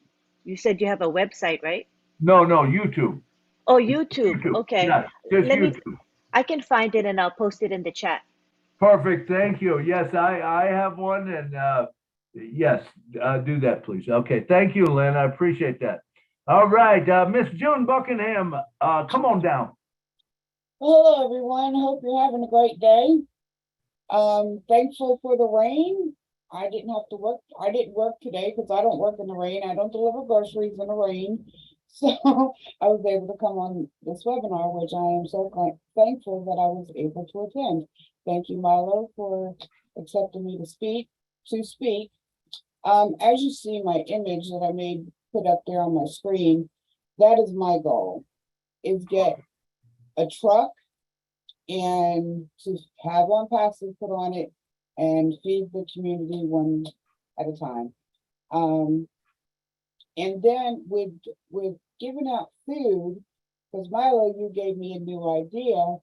you said you have a website, right? No, YouTube. Oh, YouTube. Okay. Yeah, just Let YouTube. me, I can find it and I'll post it in the chat. Perfect. Thank you. Yes, I have one, and yes, do that, please. Okay. Thank you, Lynn. I appreciate that. All right, Miss June Buckingham, come on down. Hello, everyone. Hope you're having a great day. Thankful for the rain. I didn't have to work. I didn't work today because I don't work in the rain. I don't deliver groceries in the rain. So I was able to come on this webinar, which I am so thankful that I was able to attend. Thank you, Milo, for accepting me to speak. As you see my image that I made put up there on my screen, that is my goal, is get a truck and to have ONPASSIVE put on it and feed the community one at a time. And then with giving out food, because Milo, you gave me a new idea,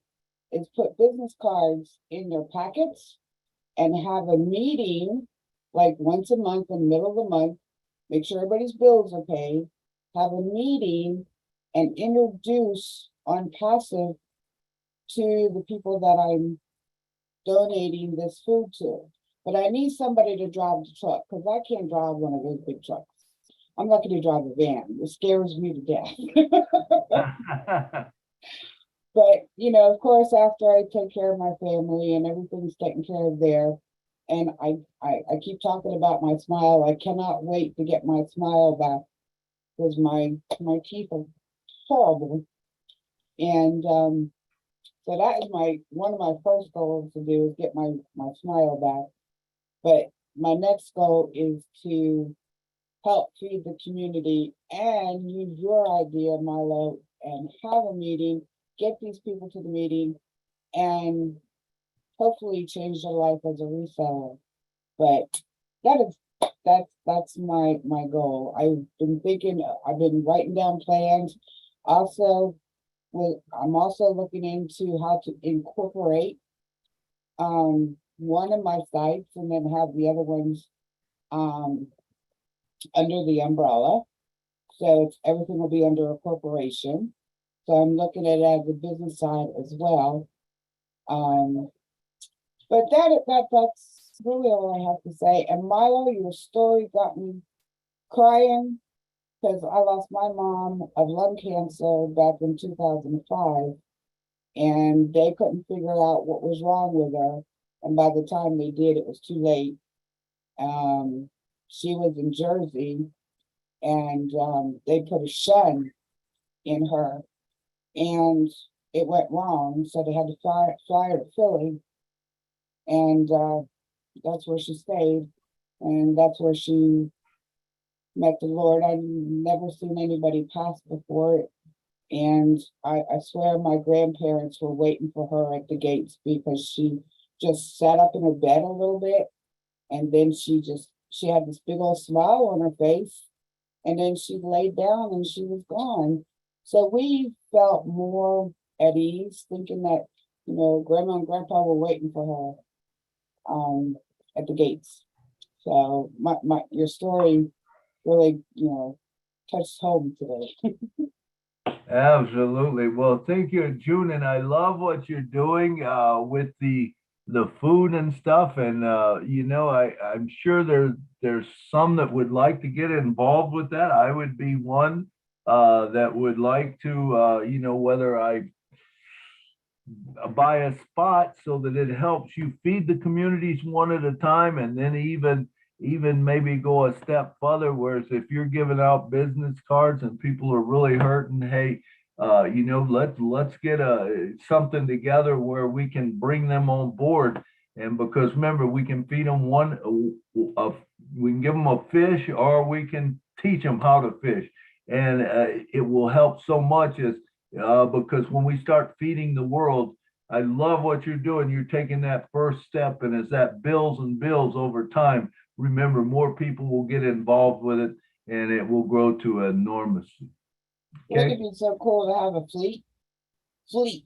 is put business cards in their packets and have a meeting like once a month in the middle of the month, make sure everybody's bills are paid, have a meeting and introduce ONPASSIVE to the people that I'm donating this food to. But I need somebody to drive the truck because I can't drive one of those big trucks. I'm lucky to drive a van. It scares me to death. But, of course, after I take care of my family and everything's taken care of there, and I keep talking about my smile. I cannot wait to get my smile back because my teeth are horrible. And so that is one of my first goals to do is get my smile back. But my next goal is to help feed the community and use your idea, Milo, and have a meeting, get these people to the meeting, and hopefully change their life as a reseller. But that's my goal. I've been writing down plans. Also, I'm also looking into how to incorporate one of my sites and then have the other ones under the umbrella. So everything will be under a corporation. So I'm looking at it as a business side as well. But that's really all I have to say. And Milo, your story got me crying because I lost my mom of lung cancer back in 2005, and they couldn't figure out what was wrong with her. And by the time they did, it was too late. She was in Jersey, and they put a shunt in her, and it went wrong. So they had to fly her to Philly, and that's where she stayed, and that's where she met the Lord. I'd never seen anybody pass before, and I swear my grandparents were waiting for her at the gates, because she just sat up in her bed a little bit, and then she had this big old smile on her face, and then she laid down and she was gone. So we felt more at ease, thinking that, grandma and grandpa were waiting for her at the gates. So your story really, touched home today. Absolutely. Well, thank you, June, and I love what you're doing with the food and stuff. And I'm sure there's some that would like to get involved with that. I would be one that would like to, whether I buy a spot so that it helps you feed the communities one at a time, and then even maybe go a step further, whereas if you're giving out business cards and people are really hurting, hey, let's get something together where we can bring them on board. And because remember, we can feed them we can give them a fish, or we can teach them how to fish, and it will help so much as because when we start feeding the world, I love what you're doing. You're taking that first step, and as that builds and builds over time, remember, more people will get involved with it, and it will grow to enormous. Wouldn't it be so cool to have a fleet?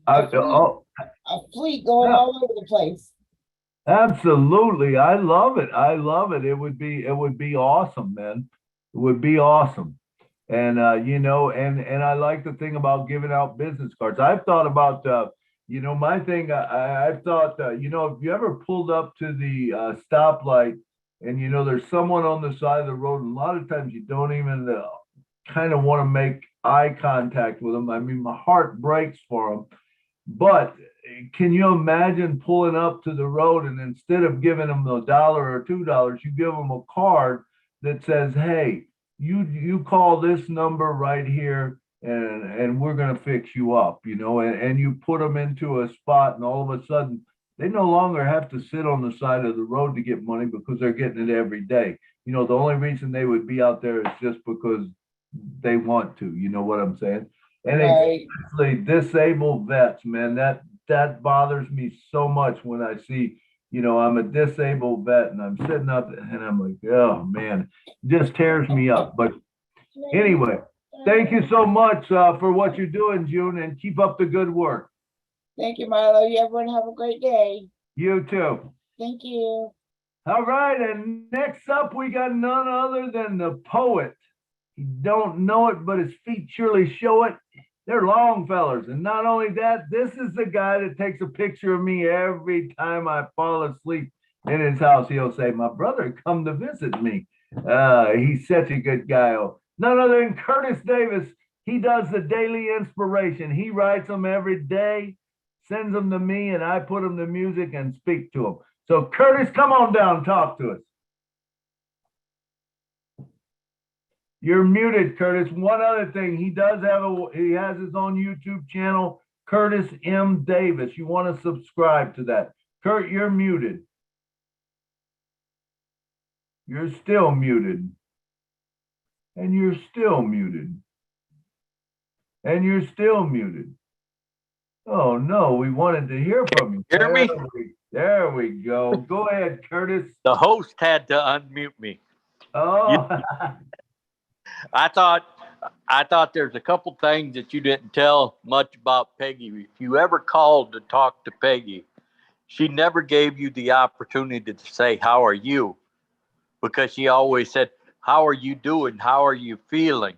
A fleet going Yeah. all over the place. Absolutely. I love it. I love it. It would be awesome, man. It would be awesome. And and I like the thing about giving out business cards. I've thought about my thing. I've thought if you ever pulled up to the stoplight, and there's someone on the side of the road, and a lot of times you don't even kind of want to make eye contact with them. I mean, my heart breaks for them. But can you imagine pulling up to the road, and instead of giving them $1 or $2, you give them a card that says, hey, you call this number right here, and we're going to fix you up, and you put them into a spot, and all of a sudden they no longer have to sit on the side of the road to get money, because they're getting it every day. The only reason they would be out there is just because they want to, you know what I'm saying? And Right. especially disabled vets, man, that bothers me so much when I see, I'm a disabled vet, and I'm sitting up and I'm like, oh man, it just tears me up. But anyway, thank you so much for what you're doing, June, and keep up the good work. Thank you, Milo. You everyone have a great day. You too. Thank you. All right, and next up we got none other than the poet. You don't know it, but his feet surely show it. They're Longfellers. And not only that, this is the guy that takes a picture of me every time I fall asleep in his house. He'll say, my brother come to visit me. He's such a good guy. Oh, none other than Curtis Davis. He does the daily inspiration. He writes them every day, sends them to me, and I put them to music and speak to them. So Curtis, come on down, talk to us. You're muted, Curtis. One other thing, he has his own YouTube channel, Curtis M. Davis. You want to subscribe to that. Kurt, you're muted. You're still muted. And you're still muted. And you're still muted. Oh no, we wanted to hear from you. Hear me? There we go. Go ahead, Curtis. The host had to unmute me. Oh. I thought there's a couple things that you didn't tell much about Peggy. If you ever called to talk to Peggy, she never gave you the opportunity to say, how are you? Because she always said, how are you doing? How are you feeling?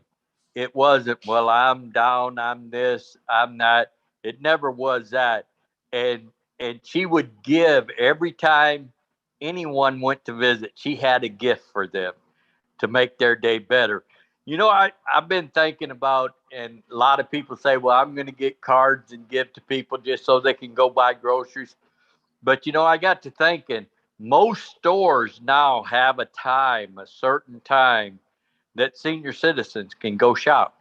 It wasn't, well, I'm down, I'm this, I'm that. It never was that. And she would give every time anyone went to visit, she had a gift for them to make their day better. I've been thinking about, and a lot of people say, well, I'm going to get cards and give to people just so they can go buy groceries. But I got to thinking, most stores now have a certain time that senior citizens can go shop,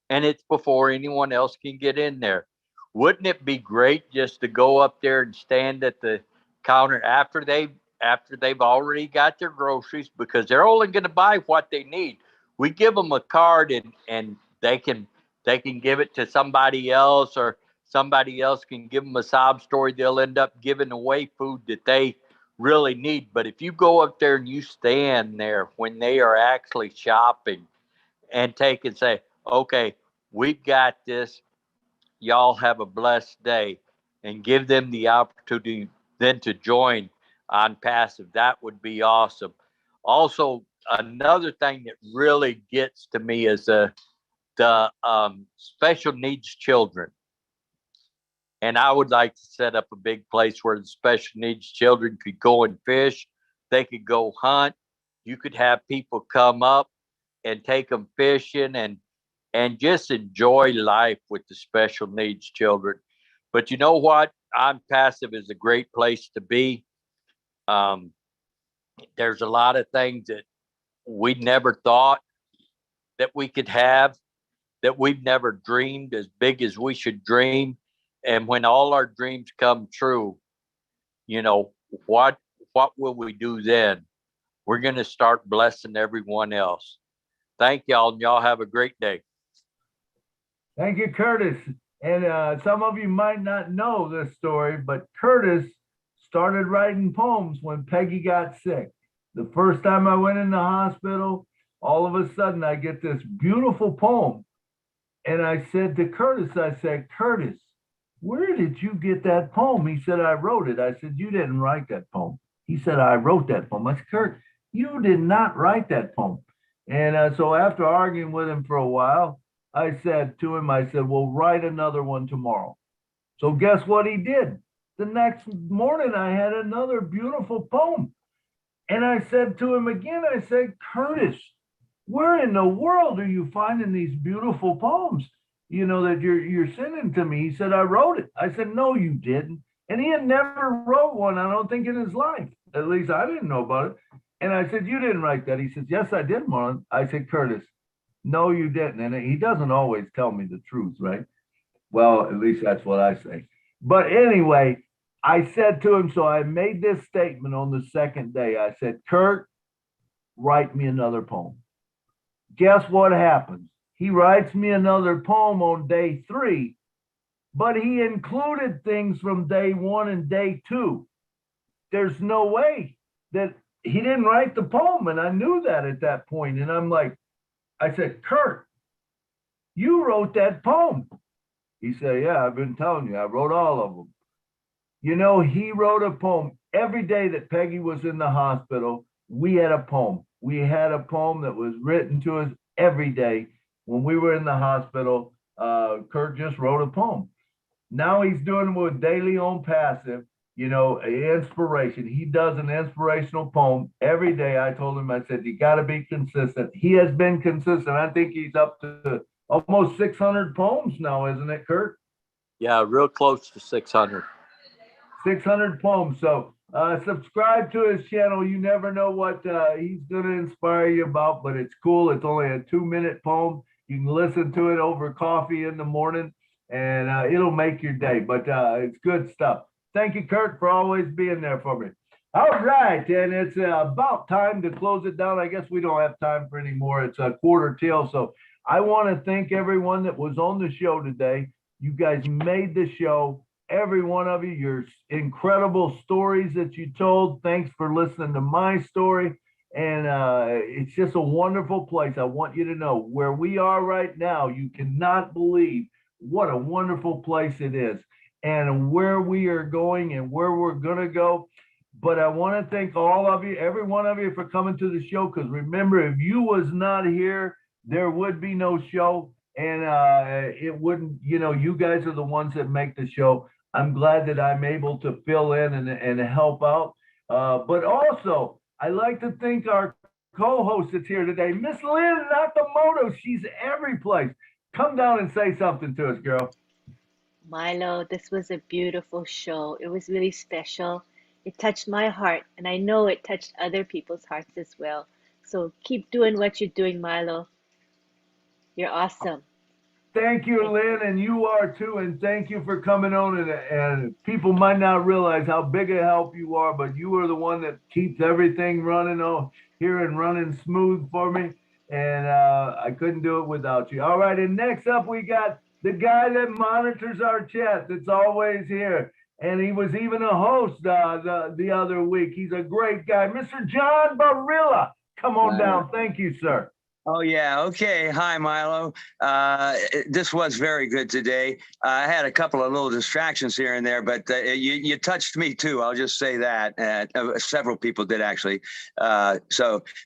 and it's before anyone else can get in there. Wouldn't it be great just to go up there and stand at the counter after they've already got their groceries, because they're only going to buy what they need. We give them a card, and they can give it to somebody else, or somebody else can give them a sob story. They'll end up giving away food that they really need. But if you go up there and you stand there when they are actually shopping and take and say, okay, we've got this, y'all have a blessed day, and give them the opportunity then to join on passive, that would be awesome. Also, another thing that really gets to me is the special needs children. And I would like to set up a big place where the special needs children could go and fish. They could go hunt. You could have people come up and take them fishing, and just enjoy life with the special needs children. But you know what? On Passive is a great place to be. Um, there's a lot of things that we never thought that we could have, that we've never dreamed as big as we should dream. And when all our dreams come true, you know, what will we do then? We're going to start blessing everyone else. Thank y'all, and y'all have a great day. Thank you, Curtis. And some of you might not know this story, but Curtis started writing poems when Peggy got sick. The first time I went in the hospital, all of a sudden I get this beautiful poem. And I said to Curtis, Curtis, where did you get that poem? He said, I wrote it. I said, you didn't write that poem. He said, I wrote that poem. I said, Kurt, you did not write that poem. And so after arguing with him for a while, I said, well, write another one tomorrow. So guess what he did? The next morning, I had another beautiful poem. And I said to him again, I said, Curtis, where in the world are you finding these beautiful poems, that you're sending to me? He said, I wrote it. I said, no, you didn't. And he had never wrote one, I don't think, in his life. At least I didn't know about it. And I said, you didn't write that. He says, yes, I did, Marlon. I said, Curtis, no, you didn't. And he doesn't always tell me the truth, right? Well, at least that's what I say. But anyway, I said to him, so I made this statement on the second day. I said, Kurt, write me another poem. Guess what happens? He writes me another poem on day 3, but he included things from day 1 and day 2. There's no way that he didn't write the poem, and I knew that at that point. And I'm like, I said, Kurt, you wrote that poem. He said, yeah, I've been telling you, I wrote all of them. He wrote a poem every day that Peggy was in the hospital. We had a poem. We had a poem that was written to us every day. When we were in the hospital, Kurt just wrote a poem. Now he's doing it with daily on passive, inspiration. He does an inspirational poem every day. I told him, I said, you got to be consistent. He has been consistent. I think he's up to almost 600 poems now, isn't it, Kurt? Yeah, real close to 600. 600 poems. So subscribe to his channel. You never know what he's going to inspire you about, but it's cool. It's only a 2-minute poem. You can listen to it over coffee in the morning, and it'll make your day. But it's good stuff. Thank you, Kurt, for always being there for me. All right, and it's about time to close it down. I guess we don't have time for any more. It's a quarter till. So I want to thank everyone that was on the show today. You guys made the show. Every one of you, your incredible stories that you told. Thanks for listening to my story. And it's just a wonderful place. I want you to know where we are right now. You cannot believe what a wonderful place it is and where we are going and where we're going to go. But I want to thank all of you, every one of you, for coming to the show. Because remember, if you was not here, there would be no show. And it wouldn't, you guys are the ones that make the show. I'm glad that I'm able to fill in and help out. But also, I like to thank our co-host that's here today, Miss Lynn Nakamoto. She's every place. Come down and say something to us, girl. Milo, this was a beautiful show. It was really special. It touched my heart, and I know it touched other people's hearts as well. So keep doing what you're doing, Milo. You're awesome. Thank you, Lynn, and you are too. And thank you for coming on. And people might not realize how big a help you are, but you are the one that keeps everything running here and running smooth for me. And I couldn't do it without you. All right, and next up we got the guy that monitors our chat. That's always here, and he was even a host the other week. He's a great guy, Mr. John Barilla. Come on down. Thank you, sir. Oh, yeah. Okay. Hi, Milo. This was very good today. I had a couple of little distractions here and there, but you touched me too. I'll just say that. Several people did actually. But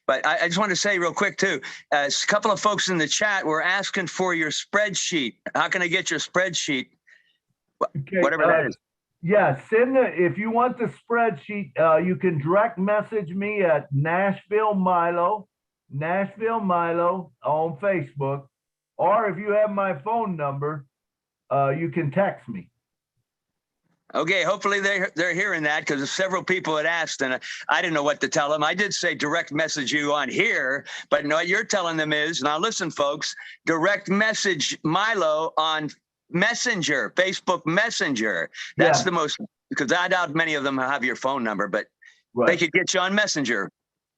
I just want to say real quick too, a couple of folks in the chat were asking for your spreadsheet. How can I get your spreadsheet? Okay, whatever that is. Yeah, if you want the spreadsheet, you can direct message me at Nashville Milo on Facebook, or if you have my phone number, you can text me. Okay, hopefully they're hearing that, because several people had asked and I didn't know what to tell them. I did say direct message you on here, but what you're telling them is, now listen, folks, direct message Milo on Messenger, Facebook Messenger. That's the most, because I doubt many of them have your phone number, but they could get you on Messenger.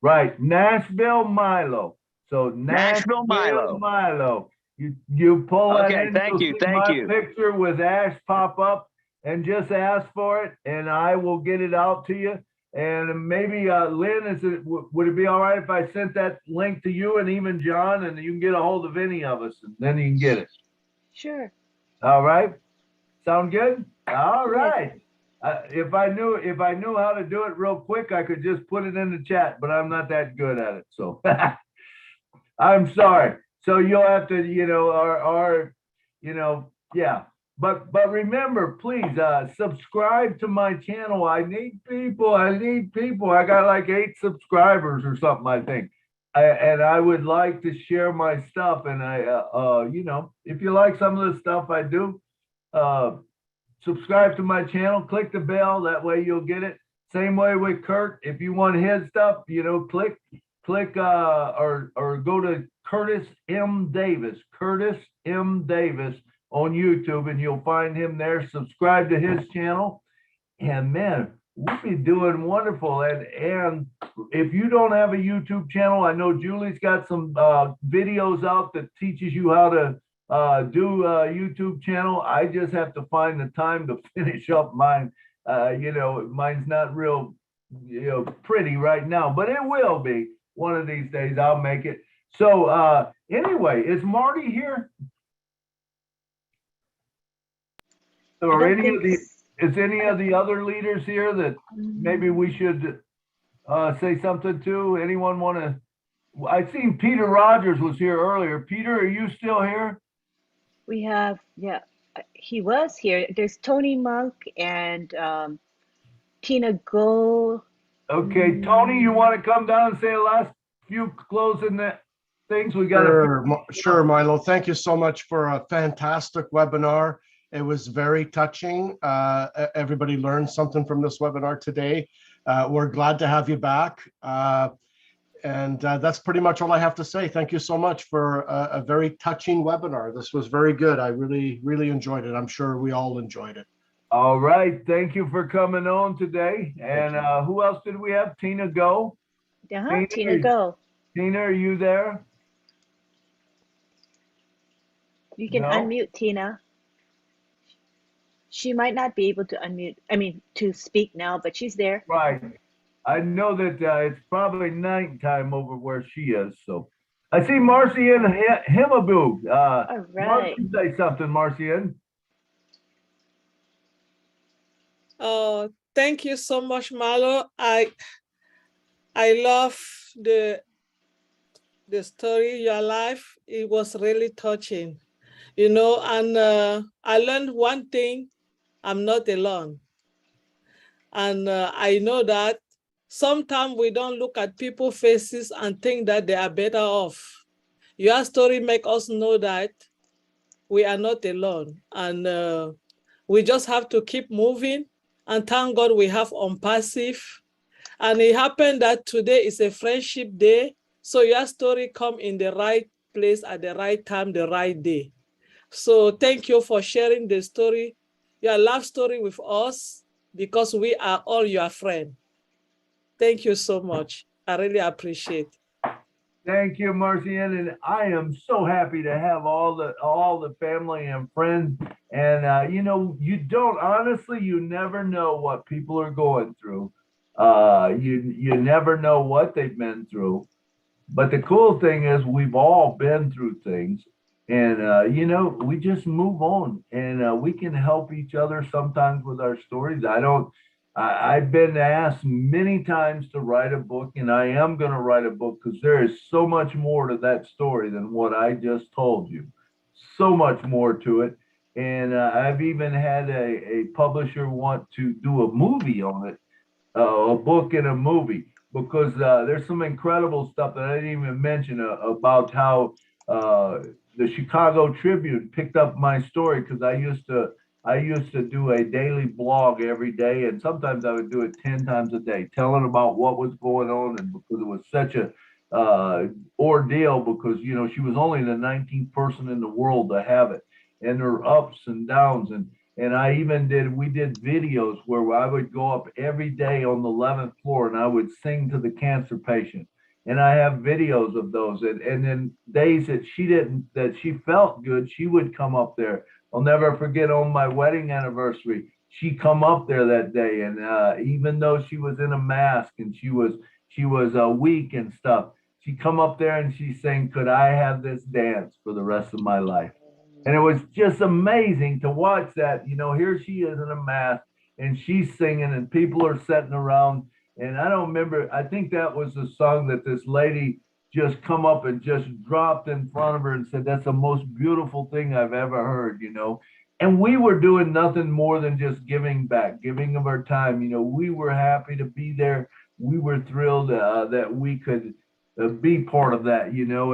Right, Nashville Milo. So Nashville Milo. You pull that in. Thank you. My picture with Ash pop up, and just ask for it, and I will get it out to you. And maybe Lynn, would it be all right if I sent that link to you and even John, and you can get a hold of any of us, and then you can get it. Sure. All right. Sound good? All right. If I knew how to do it real quick, I could just put it in the chat, but I'm not that good at it. So I'm sorry. So you'll have to, yeah. But remember, please subscribe to my channel. I need people. I got like 8 subscribers or something, I think. And I would like to share my stuff. And if you like some of the stuff I do, subscribe to my channel, click the bell, that way you'll get it. Same way with Kurt. If you want his stuff, click or go to Curtis M. Davis on YouTube, and you'll find him there. Subscribe to his channel, and man, we'll be doing wonderful. And if you don't have a YouTube channel, I know Julie's got some videos out that teaches you how to do a YouTube channel. I just have to find the time to finish up mine. Mine's not real pretty right now, but it will be one of these days. I'll make it. So anyway, is Marty here? Or is any of the other leaders here that maybe we should say something to? Anyone want to? I seen Peter Rogers was here earlier. Peter, are you still here? We have, he was here. There's Tony Monk and Tina Go. Okay, Tony, you want to come down and say the last few closing things? We got. Sure, Milo. Thank you so much for a fantastic webinar. It was very touching. Everybody learned something from this webinar today. We're glad to have you back. And that's pretty much all I have to say. Thank you so much for a very touching webinar. This was very good. I really, really enjoyed it. I'm sure we all enjoyed it. All right. Thank you for coming on today. And who else did we have? Tina Go? Tina Go. Tina, are you there? You can unmute Tina. She might not be able to unmute, to speak now, but she's there. Right. I know that it's probably nighttime over where she is. So I see Marcian Himaboo. All right. Say something, Marcian. Thank you so much, Milo. I love the story, your life. It was really touching, and I learned one thing: I'm not alone. And I know that sometimes we don't look at people's faces and think that they are better off. Your story makes us know that we are not alone. And We just have to keep moving. And thank God we have ONPASSIVE. And it happened that today is a friendship day. So your story come in the right place at the right time, the right day. So thank you for sharing the story, your love story with us, because we are all your friends. Thank you so much. I really appreciate it. Thank you, Marcian, and I am so happy to have all the family and friends. And you know, you never know what people are going through. You never know what they've been through. But the cool thing is we've all been through things, and you know, we just move on, and we can help each other sometimes with our stories. I've been asked many times to write a book, and I am going to write a book because there is so much more to that story than what I just told you. So much more to it. And I've even had a publisher want to do a movie on it, a book and a movie, because there's some incredible stuff that I didn't even mention about how the Chicago Tribune picked up my story, because I used to do a daily blog every day, and sometimes I would do it 10 times a day, telling about what was going on. And because it was such a ordeal, because you know, she was only the 19th person in the world to have it, and her ups and downs. And we did videos where I would go up every day on the 11th floor and I would sing to the cancer patient. And I have videos of those. And then days that she felt good, she would come up there. I'll never forget, on my wedding anniversary, she come up there that day. And even though she was in a mask and she was weak and stuff, she come up there and she sang, "Could I have this dance for the rest of my life?" And it was just amazing to watch that. You know, here she is in a mask and she's singing and people are sitting around. And I don't remember, I think that was the song that this lady just come up and just dropped in front of her and said, "That's the most beautiful thing I've ever heard," you know. And we were doing nothing more than just giving back, giving of our time. You know, we were happy to be there. We were thrilled that we could be part of that, you know.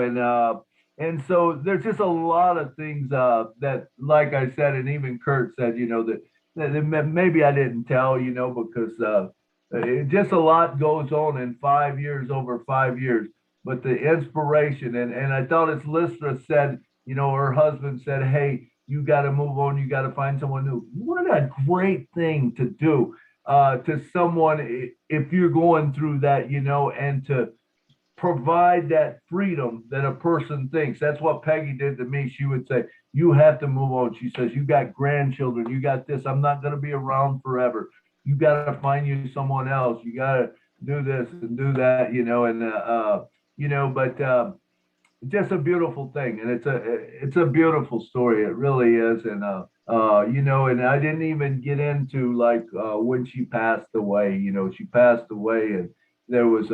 And so there's just a lot of things that, like I said, and even Kurt said, you know, that maybe I didn't tell, you know, because just a lot goes on in 5 years, over 5 years. But the inspiration, and I thought as Lystra said, you know, her husband said, "Hey, you got to move on. You got to find someone new." What a great thing to do to someone if you're going through that, you know, and to provide that freedom that a person thinks. That's what Peggy did to me. She would say, "You have to move on." She says, "You got grandchildren, you got this. I'm not going to be around forever. You got to find you someone else. You got to do this and do that," you know. And you know, but just a beautiful thing, and it's a beautiful story. It really is. And you know, and I didn't even get into like when she passed away. You know, she passed away, and there was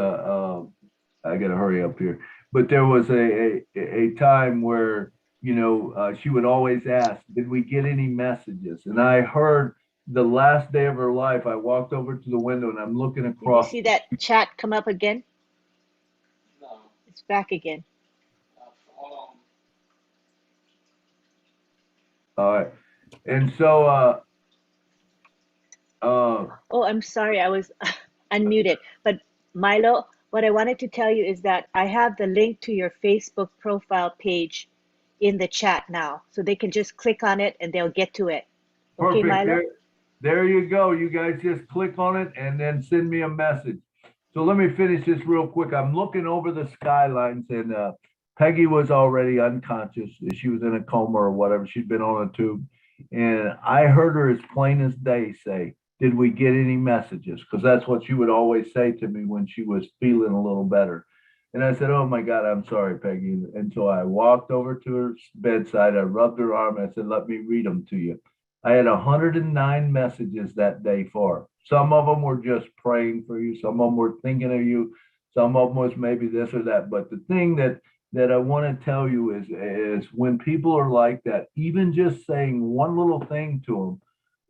I got to hurry up here. But there was a time where, you know, she would always ask, "Did we get any messages?" And I heard the last day of her life, I walked over to the window and I'm looking Did you across. see that chat come up again? No. It's back again. All right. And so, Oh, I'm sorry, I was unmuted. But Milo, what I wanted to tell you is that I have the link to your Facebook profile page in the chat now. So they can just click on it and they'll get to it. Okay, perfect. Milo? There you go. You guys just click on it and then send me a message. So let me finish this real quick. I'm looking over the skylines, and Peggy was already unconscious. She was in a coma or whatever. She'd been on a tube. And I heard her as plain as day say, "Did we get any messages?" Because that's what she would always say to me when she was feeling a little better. And I said, "Oh my God, I'm sorry, Peggy." And so I walked over to her bedside. I rubbed her arm. And I said, "Let me read them to you." I had 109 messages that day for her. Some of them were just praying for you. Some of them were thinking of you. Some of them was maybe this or that. But the thing that I want to tell you is when people are like that, even just saying one little thing to them,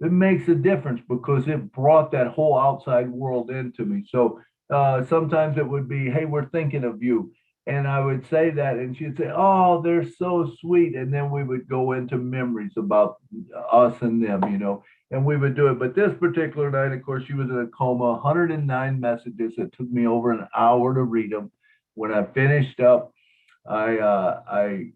it makes a difference, because it brought that whole outside world into me. So sometimes it would be, "Hey, we're thinking of you." And I would say that, and she'd say, "Oh, they're so sweet." And then we would go into memories about us and them, and we would do it. But this particular night, of course, she was in a coma, 109 messages. It took me over an hour to read them. When I finished up, I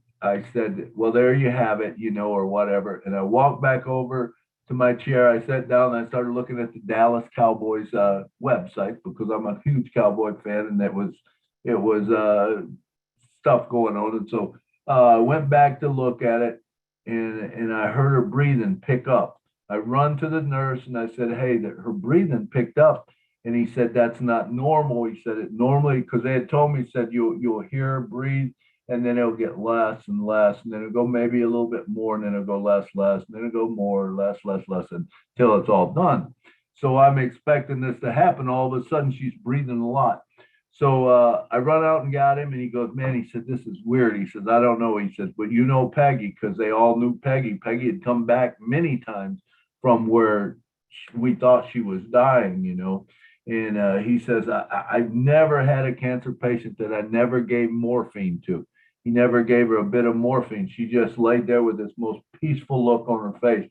said, "Well, there you have it, or whatever." And I walked back over to my chair. I sat down and I started looking at the Dallas Cowboys website because I'm a huge Cowboy fan, and it was stuff going on. And so I went back to look at it, and I heard her breathing pick up. I run to the nurse and I said, "Hey, her breathing picked up." And he said, "That's not normal." He said, "It normally," because they had told me, said you'll hear her breathe, and then it'll get less and less, and then it'll go maybe a little bit more, and then it'll go less, and then it'll go more, less, until it's all done. So I'm expecting this to happen. All of a sudden, she's breathing a lot. So I run out and got him, and he goes, "Man," he said, "this is weird." He says, "I don't know." He says, "But you know Peggy," because they all knew Peggy. Peggy had come back many times from where we thought she was dying, And he says, I've never had a cancer patient that I never gave morphine to. He never gave her a bit of morphine. She just laid there with this most peaceful look on her face.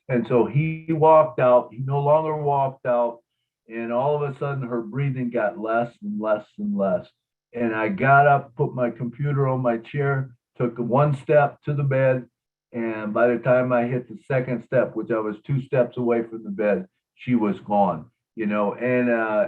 And so he walked out. He no longer walked out. And all of a sudden, her breathing got less and less and less. And I got up, put my computer on my chair, took one step to the bed. And by the time I hit the second step, which I was 2 steps away from the bed, she was gone, and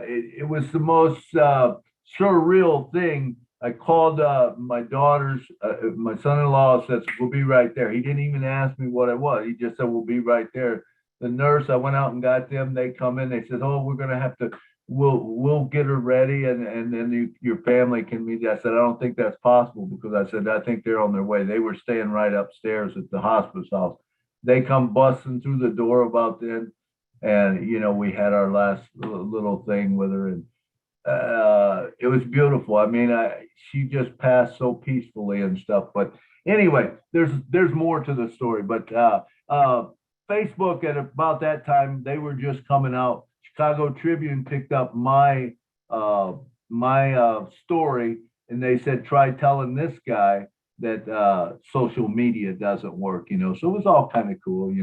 it was the most surreal thing. I called my my son-in-law says, "We'll be right there." He didn't even ask me what it was. He just said, "We'll be right there." The nurse, I went out and got them. They come in, they said, "Oh, we're going to have to, we'll get her ready, and then your family can meet." I said, "I don't think that's possible," because I said, "I think they're on their way." They were staying right upstairs at the hospice house. They come busting through the door about then, and we had our last little thing with her, and it was beautiful. I mean, she just passed so peacefully and stuff. But anyway, there's more to the story. But Facebook, at about that time, they were just coming out. Chicago Tribune picked up my story, and they said, "Try telling this guy that social media doesn't work." So it was all kind of cool,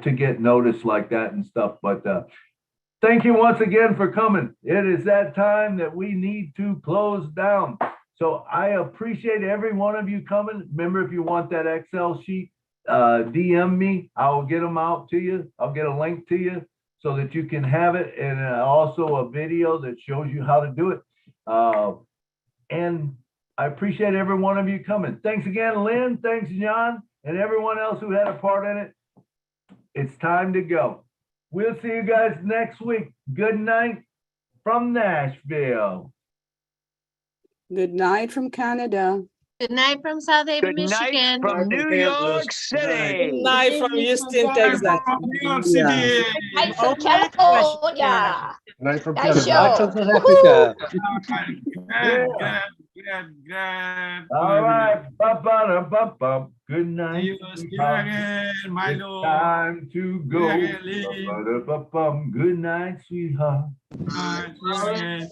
to get noticed like that and stuff. But thank you once again for coming. It is that time that we need to close down. So I appreciate every one of you coming. Remember, if you want that Excel sheet, DM me. I'll get them out to you. I'll get a link to you so that you can have it, and also a video that shows you how to do it. And I appreciate every one of you coming. Thanks again, Lynn. Thanks, John, and everyone else who had a part in it. It's time to go. We'll see you guys next week. Good night from Nashville. Good night from Canada. Good night from South Haven, Good night Michigan. from New York City. Good night from Houston, Texas. New York City. Night from California. Night from Nice Canada. Night show. from South Africa. Good. All right. Ba-ba-da-ba-bum. Good night. See you again, Milo. It's time to go. See you again, Lee. Ba-ba-da-ba-bum. Good night, sweetheart. See you again.